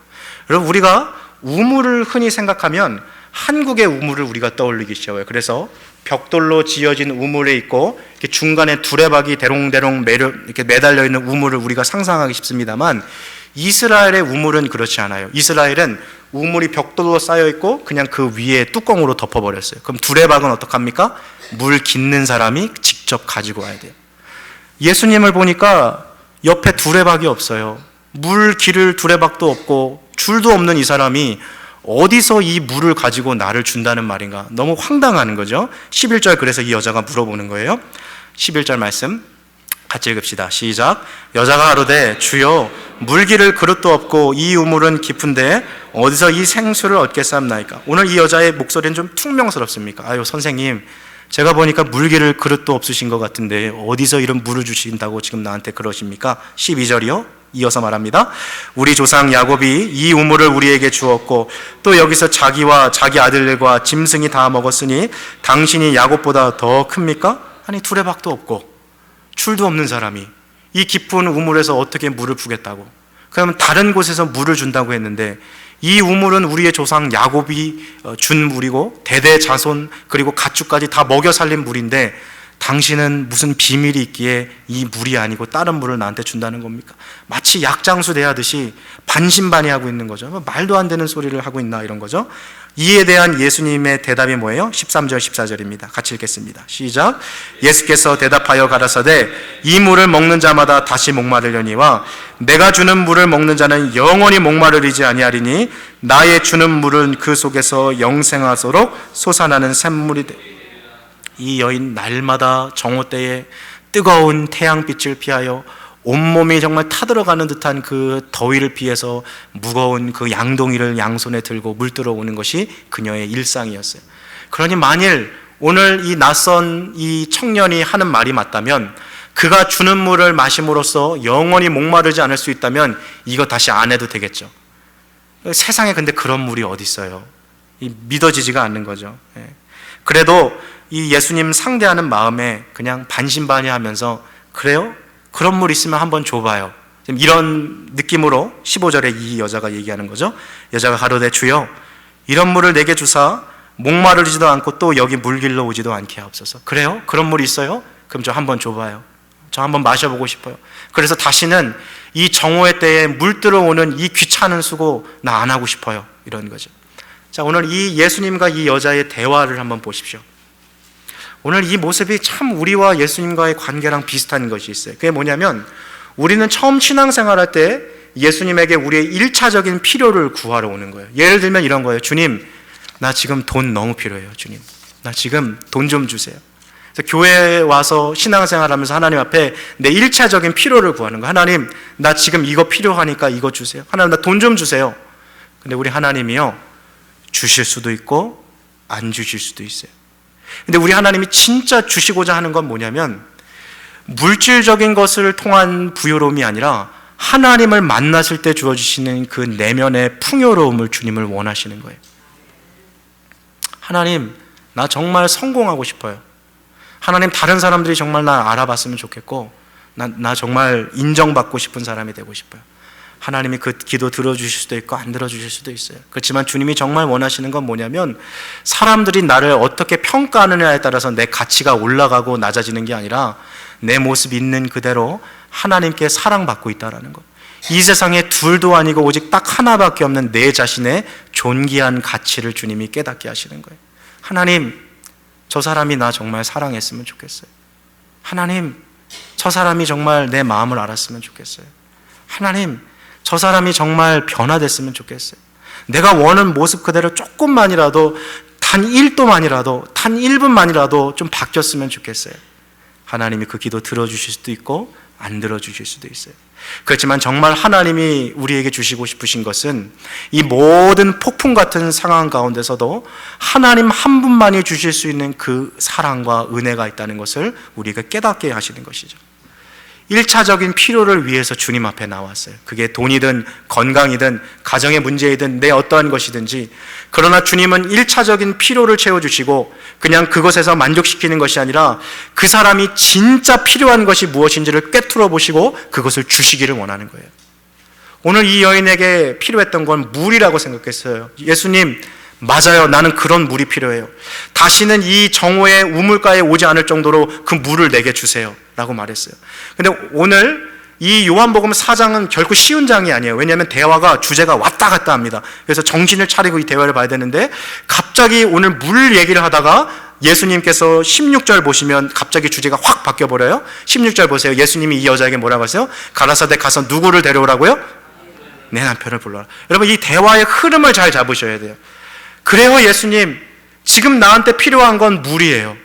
여러분, 우리가 우물을 흔히 생각하면 한국의 우물을 우리가 떠올리기 쉬워요. 그래서 벽돌로 지어진 우물에 있고 이렇게 중간에 두레박이 대롱대롱 이렇게 매달려 있는 우물을 우리가 상상하기 쉽습니다만 이스라엘의 우물은 그렇지 않아요. 이스라엘은 우물이 벽돌로 쌓여 있고 그냥 그 위에 뚜껑으로 덮어버렸어요. 그럼 두레박은 어떡합니까? 물 깃는 사람이 직접 가지고 와야 돼요. 예수님을 보니까 옆에 두레박이 없어요. 물 기를 두레박도 없고 줄도 없는 이 사람이 어디서 이 물을 가지고 나를 준다는 말인가? 너무 황당한 거죠. 11절, 그래서 이 여자가 물어보는 거예요. 11절 말씀 같이 읽읍시다. 시작. 여자가 가로되 주여 물 기를 그릇도 없고 이 우물은 깊은데 어디서 이 생수를 얻겠사옵나이까? 오늘 이 여자의 목소리는 좀 퉁명스럽습니까? 아유, 선생님, 제가 보니까 물 기를 그릇도 없으신 것 같은데 어디서 이런 물을 주신다고 지금 나한테 그러십니까? 12절이요. 이어서 말합니다. 우리 조상 야곱이 이 우물을 우리에게 주었고 또 여기서 자기와 자기 아들들과 짐승이 다 먹었으니 당신이 야곱보다 더 큽니까? 아니, 두레박도 없고 줄도 없는 사람이 이 깊은 우물에서 어떻게 물을 푸겠다고? 그러면 다른 곳에서 물을 준다고 했는데 이 우물은 우리의 조상 야곱이 준 물이고 대대 자손 그리고 가축까지 다 먹여 살린 물인데 당신은 무슨 비밀이 있기에 이 물이 아니고 다른 물을 나한테 준다는 겁니까? 마치 약장수 대하듯이 반신반의하고 있는 거죠. 말도 안 되는 소리를 하고 있나 이런 거죠. 이에 대한 예수님의 대답이 뭐예요? 13절 14절입니다. 같이 읽겠습니다. 시작. 예수께서 대답하여 가라사대 이 물을 먹는 자마다 다시 목마르려니와 내가 주는 물을 먹는 자는 영원히 목마르리지 아니하리니 나의 주는 물은 그 속에서 영생하도록 솟아나는 샘물이 되. 이 여인 날마다 정오 때에 뜨거운 태양빛을 피하여 온몸이 정말 타들어가는 듯한 그 더위를 피해서 무거운 그 양동이를 양손에 들고 물들어 오는 것이 그녀의 일상이었어요. 그러니 만일 오늘 이 낯선 이 청년이 하는 말이 맞다면 그가 주는 물을 마심으로써 영원히 목마르지 않을 수 있다면 이거 다시 안 해도 되겠죠. 세상에 근데 그런 물이 어디 있어요? 믿어지지가 않는 거죠. 그래도 이 예수님 상대하는 마음에 그냥 반신반의하면서 그래요? 그런 물 있으면 한번 줘봐요. 이런 느낌으로 15절에 이 여자가 얘기하는 거죠. 여자가 가로되 주여 이런 물을 내게 주사 목마르지도 않고 또 여기 물길로 오지도 않게 하옵소서. 그래요? 그런 물이 있어요? 그럼 저 한번 줘봐요. 저 한번 마셔보고 싶어요. 그래서 다시는 이 정오의 때에 물 들어오는 이 귀찮은 수고 나 안 하고 싶어요. 이런 거죠. 자, 오늘 이 예수님과 이 여자의 대화를 한번 보십시오. 오늘 이 모습이 참 우리와 예수님과의 관계랑 비슷한 것이 있어요. 그게 뭐냐면 우리는 처음 신앙생활할 때 예수님에게 우리의 1차적인 필요를 구하러 오는 거예요. 예를 들면 이런 거예요. 주님, 나 지금 돈 너무 필요해요. 주님, 나 지금 돈 좀 주세요. 그래서 교회에 와서 신앙생활하면서 하나님 앞에 내 1차적인 필요를 구하는 거예요. 하나님, 나 지금 이거 필요하니까 이거 주세요. 하나님, 나 돈 좀 주세요. 근데 우리 하나님이요, 주실 수도 있고 안 주실 수도 있어요. 근데 우리 하나님이 진짜 주시고자 하는 건 뭐냐면 물질적인 것을 통한 부유로움이 아니라 하나님을 만났을 때 주어주시는 그 내면의 풍요로움을 주님을 원하시는 거예요. 하나님, 나 정말 성공하고 싶어요. 하나님, 다른 사람들이 정말 나 알아봤으면 좋겠고 나 정말 인정받고 싶은 사람이 되고 싶어요. 하나님이 그 기도 들어주실 수도 있고 안 들어주실 수도 있어요. 그렇지만 주님이 정말 원하시는 건 뭐냐면 사람들이 나를 어떻게 평가하느냐에 따라서 내 가치가 올라가고 낮아지는 게 아니라 내 모습 있는 그대로 하나님께 사랑받고 있다는 것. 이 세상에 둘도 아니고 오직 딱 하나밖에 없는 내 자신의 존귀한 가치를 주님이 깨닫게 하시는 거예요. 하나님, 저 사람이 나 정말 사랑했으면 좋겠어요. 하나님, 저 사람이 정말 내 마음을 알았으면 좋겠어요. 하나님, 저 사람이 정말 변화됐으면 좋겠어요. 내가 원하는 모습 그대로 조금만이라도, 단 1도만이라도, 단 1분만이라도 좀 바뀌었으면 좋겠어요. 하나님이 그 기도 들어주실 수도 있고 안 들어주실 수도 있어요. 그렇지만 정말 하나님이 우리에게 주시고 싶으신 것은 이 모든 폭풍 같은 상황 가운데서도 하나님 한 분만이 주실 수 있는 그 사랑과 은혜가 있다는 것을 우리에게 깨닫게 하시는 것이죠. 1차적인 필요를 위해서 주님 앞에 나왔어요. 그게 돈이든 건강이든 가정의 문제이든 내 어떠한 것이든지. 그러나 주님은 1차적인 필요를 채워주시고 그냥 그것에서 만족시키는 것이 아니라 그 사람이 진짜 필요한 것이 무엇인지를 꿰뚫어 보시고 그것을 주시기를 원하는 거예요. 오늘 이 여인에게 필요했던 건 물이라고 생각했어요. 예수님, 맞아요. 나는 그런 물이 필요해요. 다시는 이 정오의 우물가에 오지 않을 정도로 그 물을 내게 주세요 라고 말했어요. 근데 오늘 이 요한복음 4장은 결코 쉬운 장이 아니에요. 왜냐하면 대화가 주제가 왔다 갔다 합니다. 그래서 정신을 차리고 이 대화를 봐야 되는데 갑자기 오늘 물 얘기를 하다가 예수님께서 16절 보시면 갑자기 주제가 확 바뀌어버려요. 16절 보세요. 예수님이 이 여자에게 뭐라고 하세요? 가라사대 가서 누구를 데려오라고요? 내 남편을 불러라. 여러분, 이 대화의 흐름을 잘 잡으셔야 돼요. 그래요, 예수님, 지금 나한테 필요한 건 물이에요.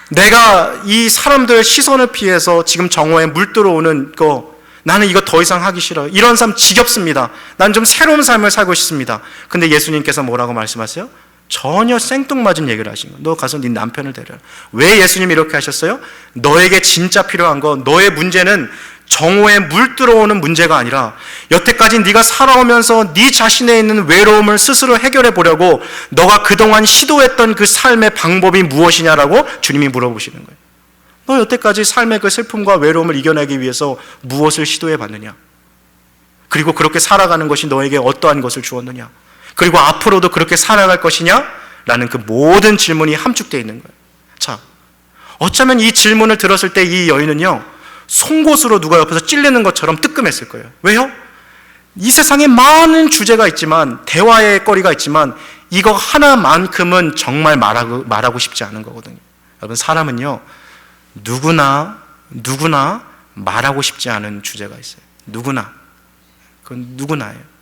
내가 이 사람들 시선을 피해서 지금 정오에 물 들어오는 거, 나는 이거 더 이상 하기 싫어요. 이런 삶 지겹습니다. 난 좀 새로운 삶을 살고 싶습니다. 근데 예수님께서 뭐라고 말씀하세요? 전혀 생뚱맞은 얘기를 하신 거예요. 너 가서 네 남편을 데려라. 왜 예수님이 이렇게 하셨어요? 너에게 진짜 필요한 거, 너의 문제는 정오에 물 들어오는 문제가 아니라 여태까지 네가 살아오면서 네 자신에 있는 외로움을 스스로 해결해 보려고 너가 그동안 시도했던 그 삶의 방법이 무엇이냐라고 주님이 물어보시는 거예요. 너 여태까지 삶의 그 슬픔과 외로움을 이겨내기 위해서 무엇을 시도해 봤느냐? 그리고 그렇게 살아가는 것이 너에게 어떠한 것을 주었느냐? 그리고 앞으로도 그렇게 살아갈 것이냐? 라는 그 모든 질문이 함축되어 있는 거예요. 자, 어쩌면 이 질문을 들었을 때 이 여인은요, 송곳으로 누가 옆에서 찔리는 것처럼 뜨끔했을 거예요. 왜요? 이 세상에 많은 주제가 있지만, 대화의 거리가 있지만 이거 하나만큼은 정말 말하고 싶지 않은 거거든요. 여러분, 사람은요, 누구나 말하고 싶지 않은 주제가 있어요. 그건 누구나예요.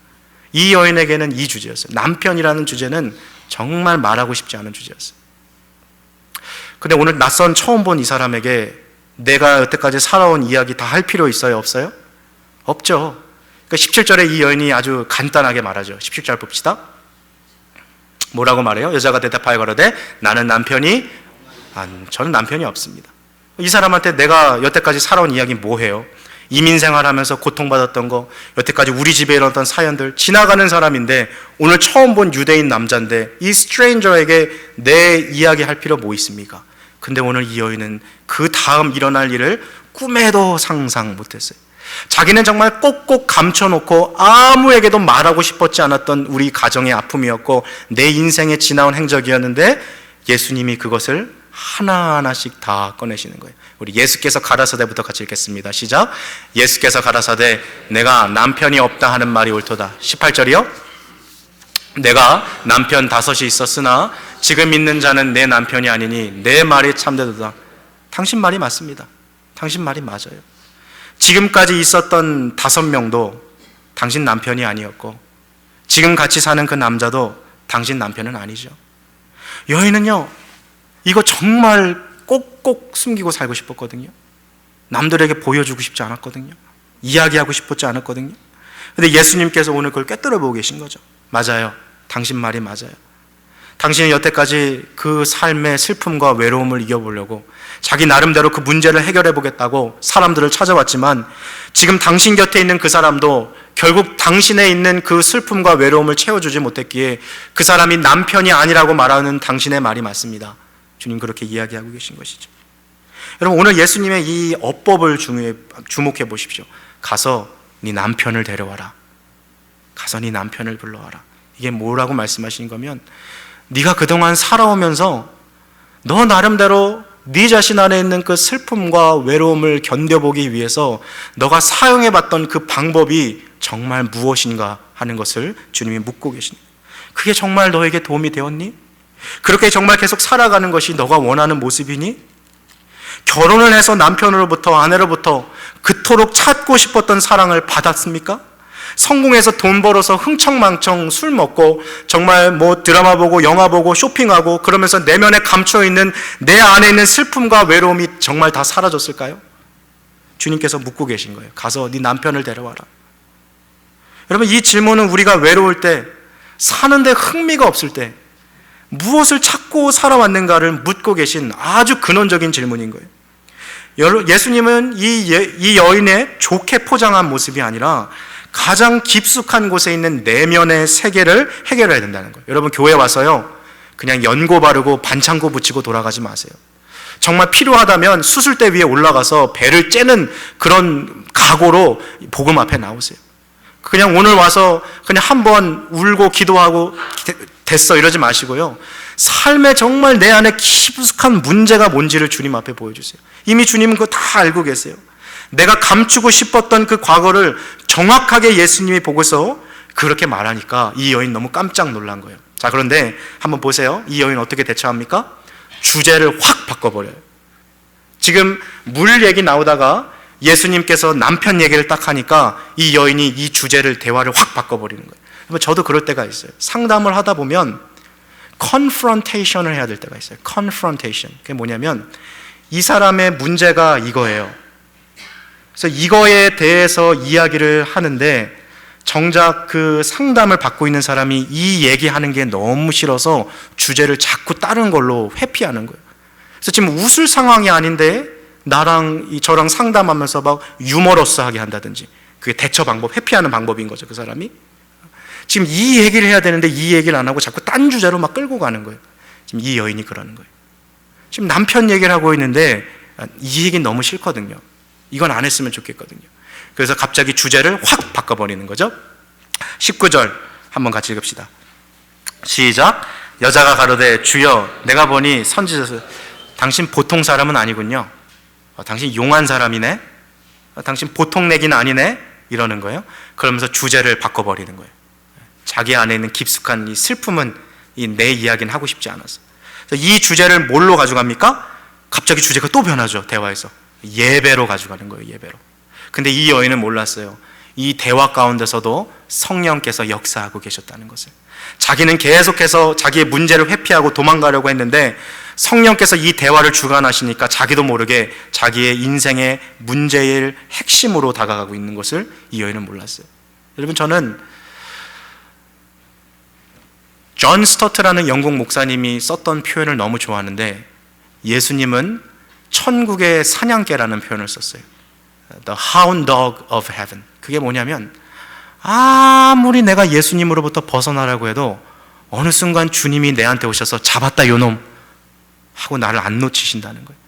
이 여인에게는 이 주제였어요. 남편이라는 주제는 정말 말하고 싶지 않은 주제였어요. 근데 오늘 낯선 처음 본 이 사람에게 내가 여태까지 살아온 이야기 다 할 필요 있어요? 없어요? 없죠. 그러니까 17절에 이 여인이 아주 간단하게 말하죠. 17절 봅시다. 뭐라고 말해요? 여자가 대답하여 가로되 저는 남편이 없습니다. 이 사람한테 내가 여태까지 살아온 이야기 뭐해요? 이민 생활하면서 고통받았던 거, 여태까지 우리 집에 일어났던 사연들, 지나가는 사람인데 오늘 처음 본 유대인 남자인데 이 스트레인저에게 내 이야기 할 필요 뭐 있습니까? 근데 오늘 이 여인은 그 다음 일어날 일을 꿈에도 상상 못했어요. 자기는 정말 꼭꼭 감춰놓고 아무에게도 말하고 싶었지 않았던 우리 가정의 아픔이었고 내 인생에 지나온 행적이었는데 예수님이 그것을 하나하나씩 다 꺼내시는 거예요. 우리 예수께서 가라사대부터 같이 읽겠습니다. 시작. 예수께서 가라사대 내가 남편이 없다 하는 말이 옳도다. 18절이요. 내가 남편 5이 있었으나 지금 있는 자는 내 남편이 아니니 내 말이 참되도다. 당신 말이 맞습니다. 당신 말이 맞아요. 지금까지 있었던 5명도 당신 남편이 아니었고 지금 같이 사는 그 남자도 당신 남편은 아니죠. 여인은요, 이거 정말 꼭꼭 숨기고 살고 싶었거든요. 남들에게 보여주고 싶지 않았거든요. 이야기하고 싶지 않았거든요. 근데 예수님께서 오늘 그걸 꿰뚫어 보고 계신 거죠. 맞아요. 당신 말이 맞아요. 당신이 여태까지 그 삶의 슬픔과 외로움을 이겨보려고 자기 나름대로 그 문제를 해결해 보겠다고 사람들을 찾아왔지만 지금 당신 곁에 있는 그 사람도 결국 당신에 있는 그 슬픔과 외로움을 채워주지 못했기에 그 사람이 남편이 아니라고 말하는 당신의 말이 맞습니다. 주님 그렇게 이야기하고 계신 것이죠. 여러분 오늘 예수님의 이 어법을 주목해 보십시오. 가서 네 남편을 데려와라. 가서 네 남편을 불러와라. 이게 뭐라고 말씀하시는 거면 네가 그동안 살아오면서 너 나름대로 네 자신 안에 있는 그 슬픔과 외로움을 견뎌보기 위해서 너가 사용해봤던 그 방법이 정말 무엇인가 하는 것을 주님이 묻고 계십니다. 그게 정말 너에게 도움이 되었니? 그렇게 정말 계속 살아가는 것이 너가 원하는 모습이니? 결혼을 해서 남편으로부터 아내로부터 그토록 찾고 싶었던 사랑을 받았습니까? 성공해서 돈 벌어서 흥청망청 술 먹고 정말 뭐 드라마 보고 영화 보고 쇼핑하고 그러면서 내면에 감춰있는 내 안에 있는 슬픔과 외로움이 정말 다 사라졌을까요? 주님께서 묻고 계신 거예요. 가서 네 남편을 데려와라. 여러분 이 질문은 우리가 외로울 때 사는데 흥미가 없을 때 무엇을 찾고 살아왔는가를 묻고 계신 아주 근원적인 질문인 거예요. 예수님은 이 여인의 좋게 포장한 모습이 아니라 가장 깊숙한 곳에 있는 내면의 세계를 해결해야 된다는 거예요. 여러분 교회 와서요 그냥 연고 바르고 반창고 붙이고 돌아가지 마세요. 정말 필요하다면 수술대 위에 올라가서 배를 째는 그런 각오로 복음 앞에 나오세요. 그냥 오늘 와서 그냥 한번 울고 기도하고 됐어 이러지 마시고요. 삶에 정말 내 안에 깊숙한 문제가 뭔지를 주님 앞에 보여주세요. 이미 주님은 그거 다 알고 계세요. 내가 감추고 싶었던 그 과거를 정확하게 예수님이 보고서 그렇게 말하니까 이 여인 너무 깜짝 놀란 거예요. 자, 그런데 한번 보세요. 이 여인 어떻게 대처합니까? 주제를 확 바꿔버려요. 지금 물 얘기 나오다가 예수님께서 남편 얘기를 딱 하니까 이 여인이 이 주제를 대화를 확 바꿔버리는 거예요. 저도 그럴 때가 있어요. 상담을 하다 보면 confrontation을 해야 될 때가 있어요. confrontation. 그게 뭐냐면 이 사람의 문제가 이거예요. 그래서 이거에 대해서 이야기를 하는데 정작 그 상담을 받고 있는 사람이 이 얘기하는 게 너무 싫어서 주제를 자꾸 다른 걸로 회피하는 거예요. 그래서 지금 웃을 상황이 아닌데 저랑 상담하면서 막 유머러스하게 한다든지 그게 대처 방법, 회피하는 방법인 거죠. 그 사람이 지금 이 얘기를 해야 되는데 이 얘기를 안 하고 자꾸 딴 주제로 막 끌고 가는 거예요. 지금 이 여인이 그러는 거예요. 지금 남편 얘기를 하고 있는데 이 얘기는 너무 싫거든요. 이건 안 했으면 좋겠거든요. 그래서 갑자기 주제를 확 바꿔버리는 거죠. 19절 한번 같이 읽읍시다. 시작. 여자가 가로되 주여 내가 보니 선지자서 당신 보통 사람은 아니군요. 당신 용한 사람이네. 당신 보통 내기는 아니네. 이러는 거예요. 그러면서 주제를 바꿔버리는 거예요. 자기 안에 있는 깊숙한 이 슬픔은 내 이야기는 하고 싶지 않아서. 이 주제를 뭘로 가져갑니까? 갑자기 주제가 또 변하죠. 대화에서 예배로 가져가는 거예요. 예배로. 근데 이 여인은 몰랐어요. 이 대화 가운데서도 성령께서 역사하고 계셨다는 것을. 자기는 계속해서 자기의 문제를 회피하고 도망가려고 했는데 성령께서 이 대화를 주관하시니까 자기도 모르게 자기의 인생의 문제의 핵심으로 다가가고 있는 것을 이 여인은 몰랐어요. 여러분 저는 존 스토트라는 영국 목사님이 썼던 표현을 너무 좋아하는데 예수님은 천국의 사냥개라는 표현을 썼어요. The hound dog of heaven. 그게 뭐냐면 아무리 내가 예수님으로부터 벗어나라고 해도 어느 순간 주님이 내한테 오셔서 잡았다 요놈 하고 나를 안 놓치신다는 거예요.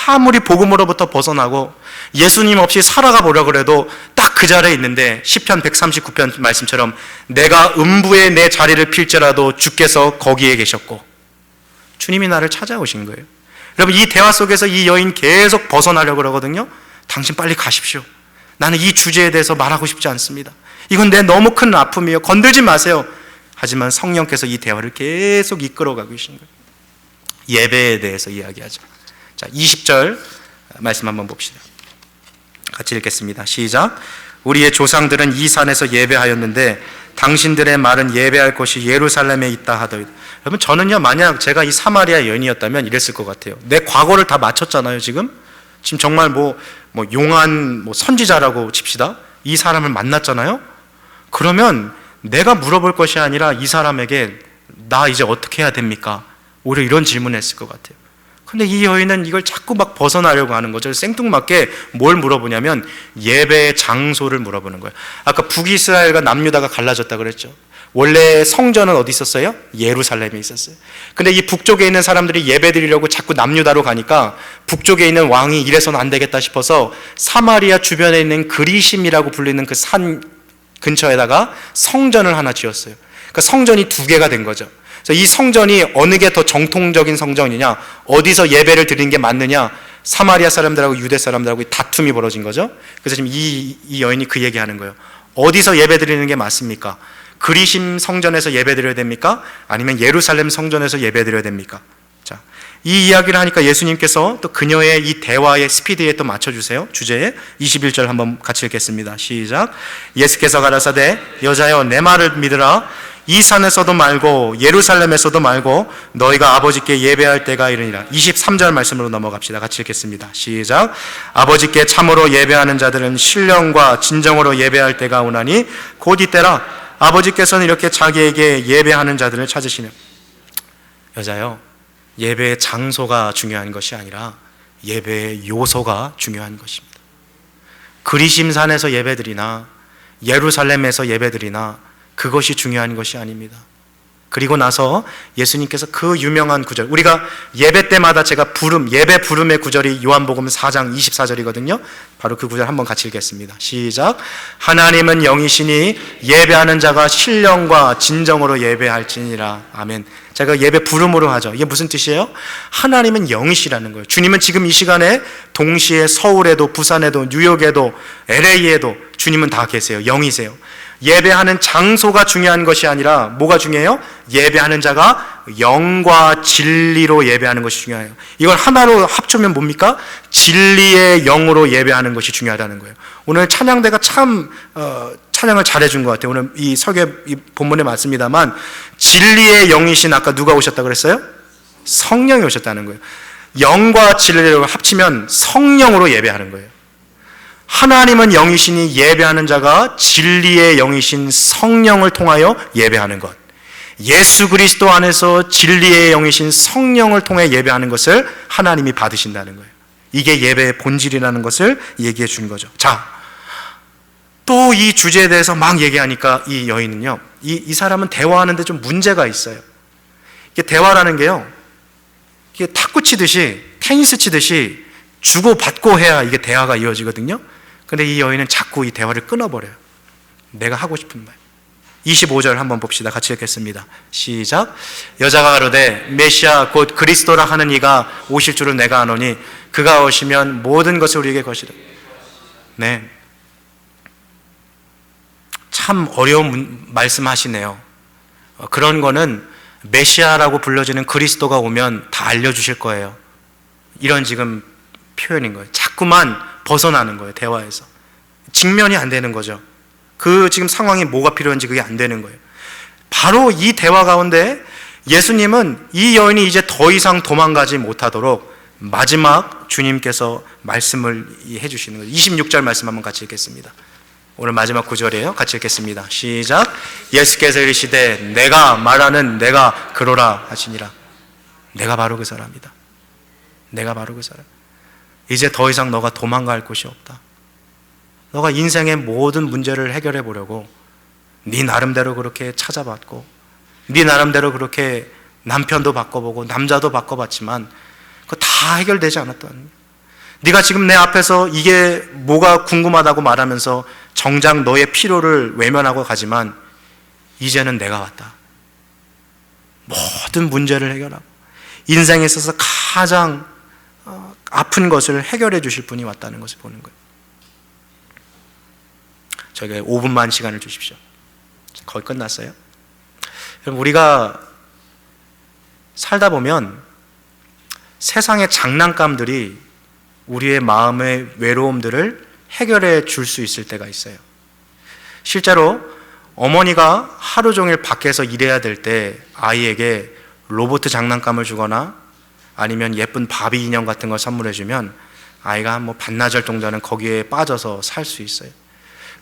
아무리 복음으로부터 벗어나고 예수님 없이 살아가 보려고 그래도 딱 그 자리에 있는데 시편 139편 말씀처럼 내가 음부에 내 자리를 필지라도 주께서 거기에 계셨고 주님이 나를 찾아오신 거예요. 여러분, 이 대화 속에서 이 여인 계속 벗어나려고 그러거든요. 당신 빨리 가십시오. 나는 이 주제에 대해서 말하고 싶지 않습니다. 이건 내 너무 큰 아픔이에요. 건들지 마세요. 하지만 성령께서 이 대화를 계속 이끌어가고 계신 거예요. 예배에 대해서 이야기하죠. 자, 20절 말씀 한번 봅시다. 같이 읽겠습니다. 시작. 우리의 조상들은 이 산에서 예배하였는데 당신들의 말은 예배할 곳이 예루살렘에 있다 하더이다. 여러분, 저는요, 만약 제가 이 사마리아 여인이었다면 이랬을 것 같아요. 내 과거를 다 마쳤잖아요. 지금 정말 용한 선지자라고 칩시다. 이 사람을 만났잖아요. 그러면 내가 물어볼 것이 아니라 이 사람에게 나 이제 어떻게 해야 됩니까? 오히려 이런 질문을 했을 것 같아요. 근데 이 여인은 이걸 자꾸 막 벗어나려고 하는 거죠. 생뚱맞게 뭘 물어보냐면 예배의 장소를 물어보는 거예요. 아까 북이스라엘과 남유다가 갈라졌다 그랬죠. 원래 성전은 어디 있었어요? 예루살렘에 있었어요. 근데 이 북쪽에 있는 사람들이 예배 드리려고 자꾸 남유다로 가니까 북쪽에 있는 왕이 이래서는 안 되겠다 싶어서 사마리아 주변에 있는 그리심이라고 불리는 그 산 근처에다가 성전을 하나 지었어요. 그러니까 성전이 두 개가 된 거죠. 그래서 이 성전이 어느 게 더 정통적인 성전이냐, 어디서 예배를 드리는 게 맞느냐, 사마리아 사람들하고 유대 사람들하고 다툼이 벌어진 거죠. 그래서 지금 이 여인이 그 얘기하는 거예요. 어디서 예배 드리는 게 맞습니까? 그리심 성전에서 예배 드려야 됩니까? 아니면 예루살렘 성전에서 예배 드려야 됩니까? 자, 이 이야기를 하니까 예수님께서 또 그녀의 이 대화의 스피드에 또 맞춰주세요. 주제에 21절 한번 같이 읽겠습니다. 시작. 예수께서 가라사대 여자여 내 말을 믿으라. 이 산에서도 말고 예루살렘에서도 말고 너희가 아버지께 예배할 때가 이르니라. 23절 말씀으로 넘어갑시다. 같이 읽겠습니다. 시작. 아버지께 참으로 예배하는 자들은 신령과 진정으로 예배할 때가 오나니 곧 이때라. 아버지께서는 이렇게 자기에게 예배하는 자들을 찾으시는. 여자요, 예배의 장소가 중요한 것이 아니라 예배의 요소가 중요한 것입니다. 그리심산에서 예배드리나 예루살렘에서 예배드리나 그것이 중요한 것이 아닙니다. 그리고 나서 예수님께서 그 유명한 구절, 우리가 예배 때마다 제가 예배 부름의 구절이 요한복음 4장 24절이거든요. 바로 그 구절 한번 같이 읽겠습니다. 시작. 하나님은 영이시니 예배하는 자가 신령과 진정으로 예배할지니라. 아멘. 제가 예배 부름으로 하죠. 이게 무슨 뜻이에요? 하나님은 영이시라는 거예요. 주님은 지금 이 시간에 동시에 서울에도 부산에도 뉴욕에도 LA에도 주님은 다 계세요. 영이세요. 예배하는 장소가 중요한 것이 아니라 뭐가 중요해요? 예배하는 자가 영과 진리로 예배하는 것이 중요해요. 이걸 하나로 합치면 뭡니까? 진리의 영으로 예배하는 것이 중요하다는 거예요. 오늘 찬양대가 참 찬양을 잘해준 것 같아요. 오늘 이 설교 이 본문에 맞습니다만 진리의 영이신 아까 누가 오셨다 그랬어요? 성령이 오셨다는 거예요. 영과 진리를 합치면 성령으로 예배하는 거예요. 하나님은 영이시니 예배하는 자가 진리의 영이신 성령을 통하여 예배하는 것. 예수 그리스도 안에서 진리의 영이신 성령을 통해 예배하는 것을 하나님이 받으신다는 거예요. 이게 예배의 본질이라는 것을 얘기해 주는 거죠. 자, 또 이 주제에 대해서 막 얘기하니까 이 여인은요, 이 사람은 대화하는데 좀 문제가 있어요. 이게 대화라는 게요, 이게 탁구 치듯이 테니스 치듯이 주고받고 해야 이게 대화가 이어지거든요. 근데 이 여인은 자꾸 이 대화를 끊어버려요. 내가 하고 싶은 말. 25절 한번 봅시다. 같이 읽겠습니다. 시작. 여자가 가로되 메시아 곧 그리스도라 하는 이가 오실 줄을 내가 아노니 그가 오시면 모든 것을 우리에게 거시라. 네, 참 어려운 말씀하시네요. 그런 거는 메시아라고 불려지는 그리스도가 오면 다 알려주실 거예요. 이런 지금 표현인 거예요. 자꾸만 벗어나는 거예요. 대화에서 직면이 안 되는 거죠. 그 지금 상황이 뭐가 필요한지 그게 안 되는 거예요. 바로 이 대화 가운데 예수님은 이 여인이 이제 더 이상 도망가지 못하도록 마지막 주님께서 말씀을 해주시는 거예요. 26절 말씀 한번 같이 읽겠습니다. 오늘 마지막 구절이에요. 같이 읽겠습니다. 시작. 예수께서 이르시되 내가 말하는 내가 그러라 하시니라. 내가 바로 그 사람이다. 내가 바로 그 사람. 이제 더 이상 너가 도망갈 곳이 없다. 너가 인생의 모든 문제를 해결해 보려고 네 나름대로 그렇게 찾아봤고, 네 나름대로 그렇게 남편도 바꿔보고 남자도 바꿔봤지만 그거 다 해결되지 않았던, 네가 지금 내 앞에서 이게 뭐가 궁금하다고 말하면서 정작 너의 필요를 외면하고 가지만 이제는 내가 왔다. 모든 문제를 해결하고 인생에 있어서 가장 아픈 것을 해결해 주실 분이 왔다는 것을 보는 거예요. 저에게 5분만 시간을 주십시오. 거의 끝났어요. 여러분, 우리가 살다 보면 세상의 장난감들이 우리의 마음의 외로움들을 해결해 줄 수 있을 때가 있어요. 실제로 어머니가 하루 종일 밖에서 일해야 될 때 아이에게 로봇 장난감을 주거나 아니면 예쁜 바비 인형 같은 걸 선물해 주면 아이가 뭐 반나절 정도는 거기에 빠져서 살 수 있어요.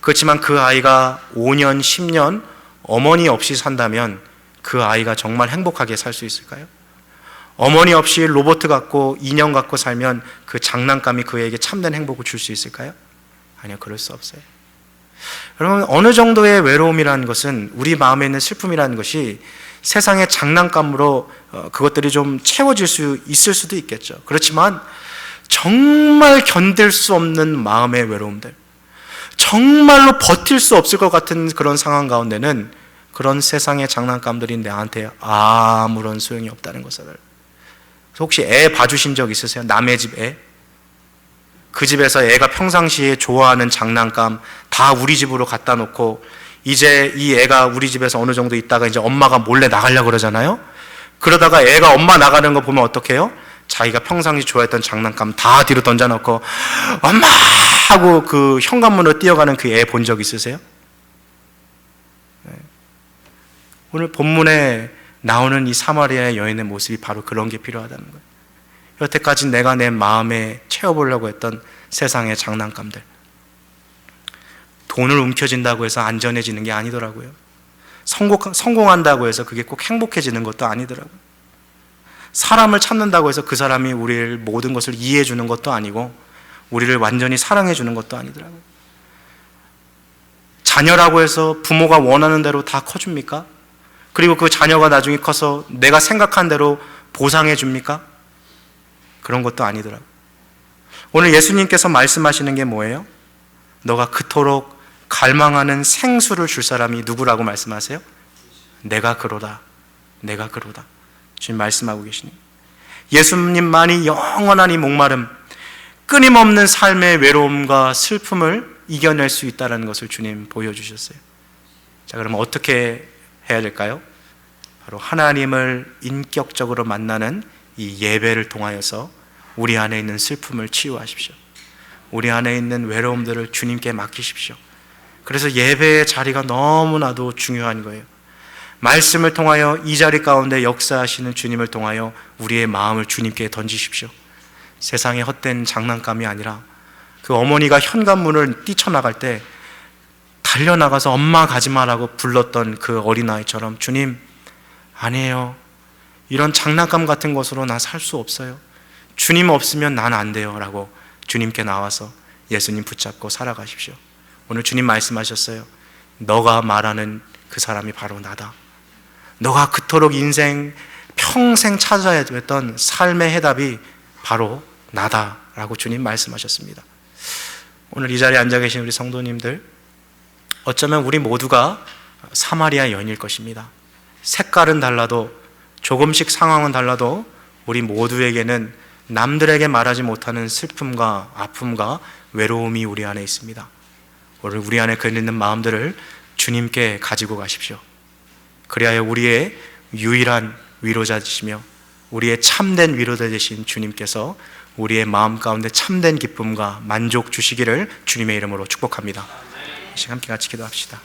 그렇지만 그 아이가 5년, 10년 어머니 없이 산다면 그 아이가 정말 행복하게 살 수 있을까요? 어머니 없이 로봇 갖고 인형 갖고 살면 그 장난감이 그에게 참된 행복을 줄 수 있을까요? 아니요, 그럴 수 없어요. 여러분, 어느 정도의 외로움이라는 것은, 우리 마음에 있는 슬픔이라는 것이 세상의 장난감으로 그것들이 좀 채워질 수 있을 수도 있겠죠. 그렇지만 정말 견딜 수 없는 마음의 외로움들, 정말로 버틸 수 없을 것 같은 그런 상황 가운데는 그런 세상의 장난감들이 나한테 아무런 소용이 없다는 것을. 혹시 애 봐주신 적 있으세요? 남의 집 애? 그 집에서 애가 평상시에 좋아하는 장난감 다 우리 집으로 갖다 놓고 이제 이 애가 우리 집에서 어느 정도 있다가 이제 엄마가 몰래 나가려고 그러잖아요. 그러다가 애가 엄마 나가는 거 보면 어떻게 해요? 자기가 평상시 좋아했던 장난감 다 뒤로 던져놓고 엄마! 하고 그 현관문으로 뛰어가는 그 애 본 적 있으세요? 네. 오늘 본문에 나오는 이 사마리아 여인의 모습이 바로 그런 게 필요하다는 거예요. 여태까지 내가 내 마음에 채워보려고 했던 세상의 장난감들, 돈을 움켜쥔다고 해서 안전해지는 게 아니더라고요. 성공한다고 해서 그게 꼭 행복해지는 것도 아니더라고요. 사람을 찾는다고 해서 그 사람이 우리를 모든 것을 이해해 주는 것도 아니고 우리를 완전히 사랑해 주는 것도 아니더라고요. 자녀라고 해서 부모가 원하는 대로 다 커줍니까? 그리고 그 자녀가 나중에 커서 내가 생각한 대로 보상해 줍니까? 그런 것도 아니더라고요. 오늘 예수님께서 말씀하시는 게 뭐예요? 너가 그토록 갈망하는 생수를 줄 사람이 누구라고 말씀하세요? 내가 그로다. 내가 그로다. 지금 말씀하고 계시니 예수님만이 영원한 이 목마름, 끊임없는 삶의 외로움과 슬픔을 이겨낼 수 있다는 것을 주님 보여주셨어요. 자, 그러면 어떻게 해야 될까요? 바로 하나님을 인격적으로 만나는 이 예배를 통하여서 우리 안에 있는 슬픔을 치유하십시오. 우리 안에 있는 외로움들을 주님께 맡기십시오. 그래서 예배의 자리가 너무나도 중요한 거예요. 말씀을 통하여 이 자리 가운데 역사하시는 주님을 통하여 우리의 마음을 주님께 던지십시오. 세상의 헛된 장난감이 아니라 그 어머니가 현관문을 뛰쳐나갈 때 달려나가서 엄마 가지마라고 불렀던 그 어린아이처럼 주님, 아니에요. 이런 장난감 같은 것으로 나 살 수 없어요. 주님 없으면 난 안 돼요. 라고 주님께 나와서 예수님 붙잡고 살아가십시오. 오늘 주님 말씀하셨어요. 너가 말하는 그 사람이 바로 나다. 너가 그토록 인생 평생 찾아야 했던 삶의 해답이 바로 나다. 라고 주님 말씀하셨습니다. 오늘 이 자리에 앉아 계신 우리 성도님들, 어쩌면 우리 모두가 사마리아 여인일 것입니다. 색깔은 달라도, 조금씩 상황은 달라도 우리 모두에게는 남들에게 말하지 못하는 슬픔과 아픔과 외로움이 우리 안에 있습니다. 오늘 우리 안에 그 있는 마음들을 주님께 가지고 가십시오. 그리하여 우리의 유일한 위로자이시며 우리의 참된 위로자 되신 주님께서 우리의 마음 가운데 참된 기쁨과 만족 주시기를 주님의 이름으로 축복합니다. 이 시간 함께 같이 기도합시다.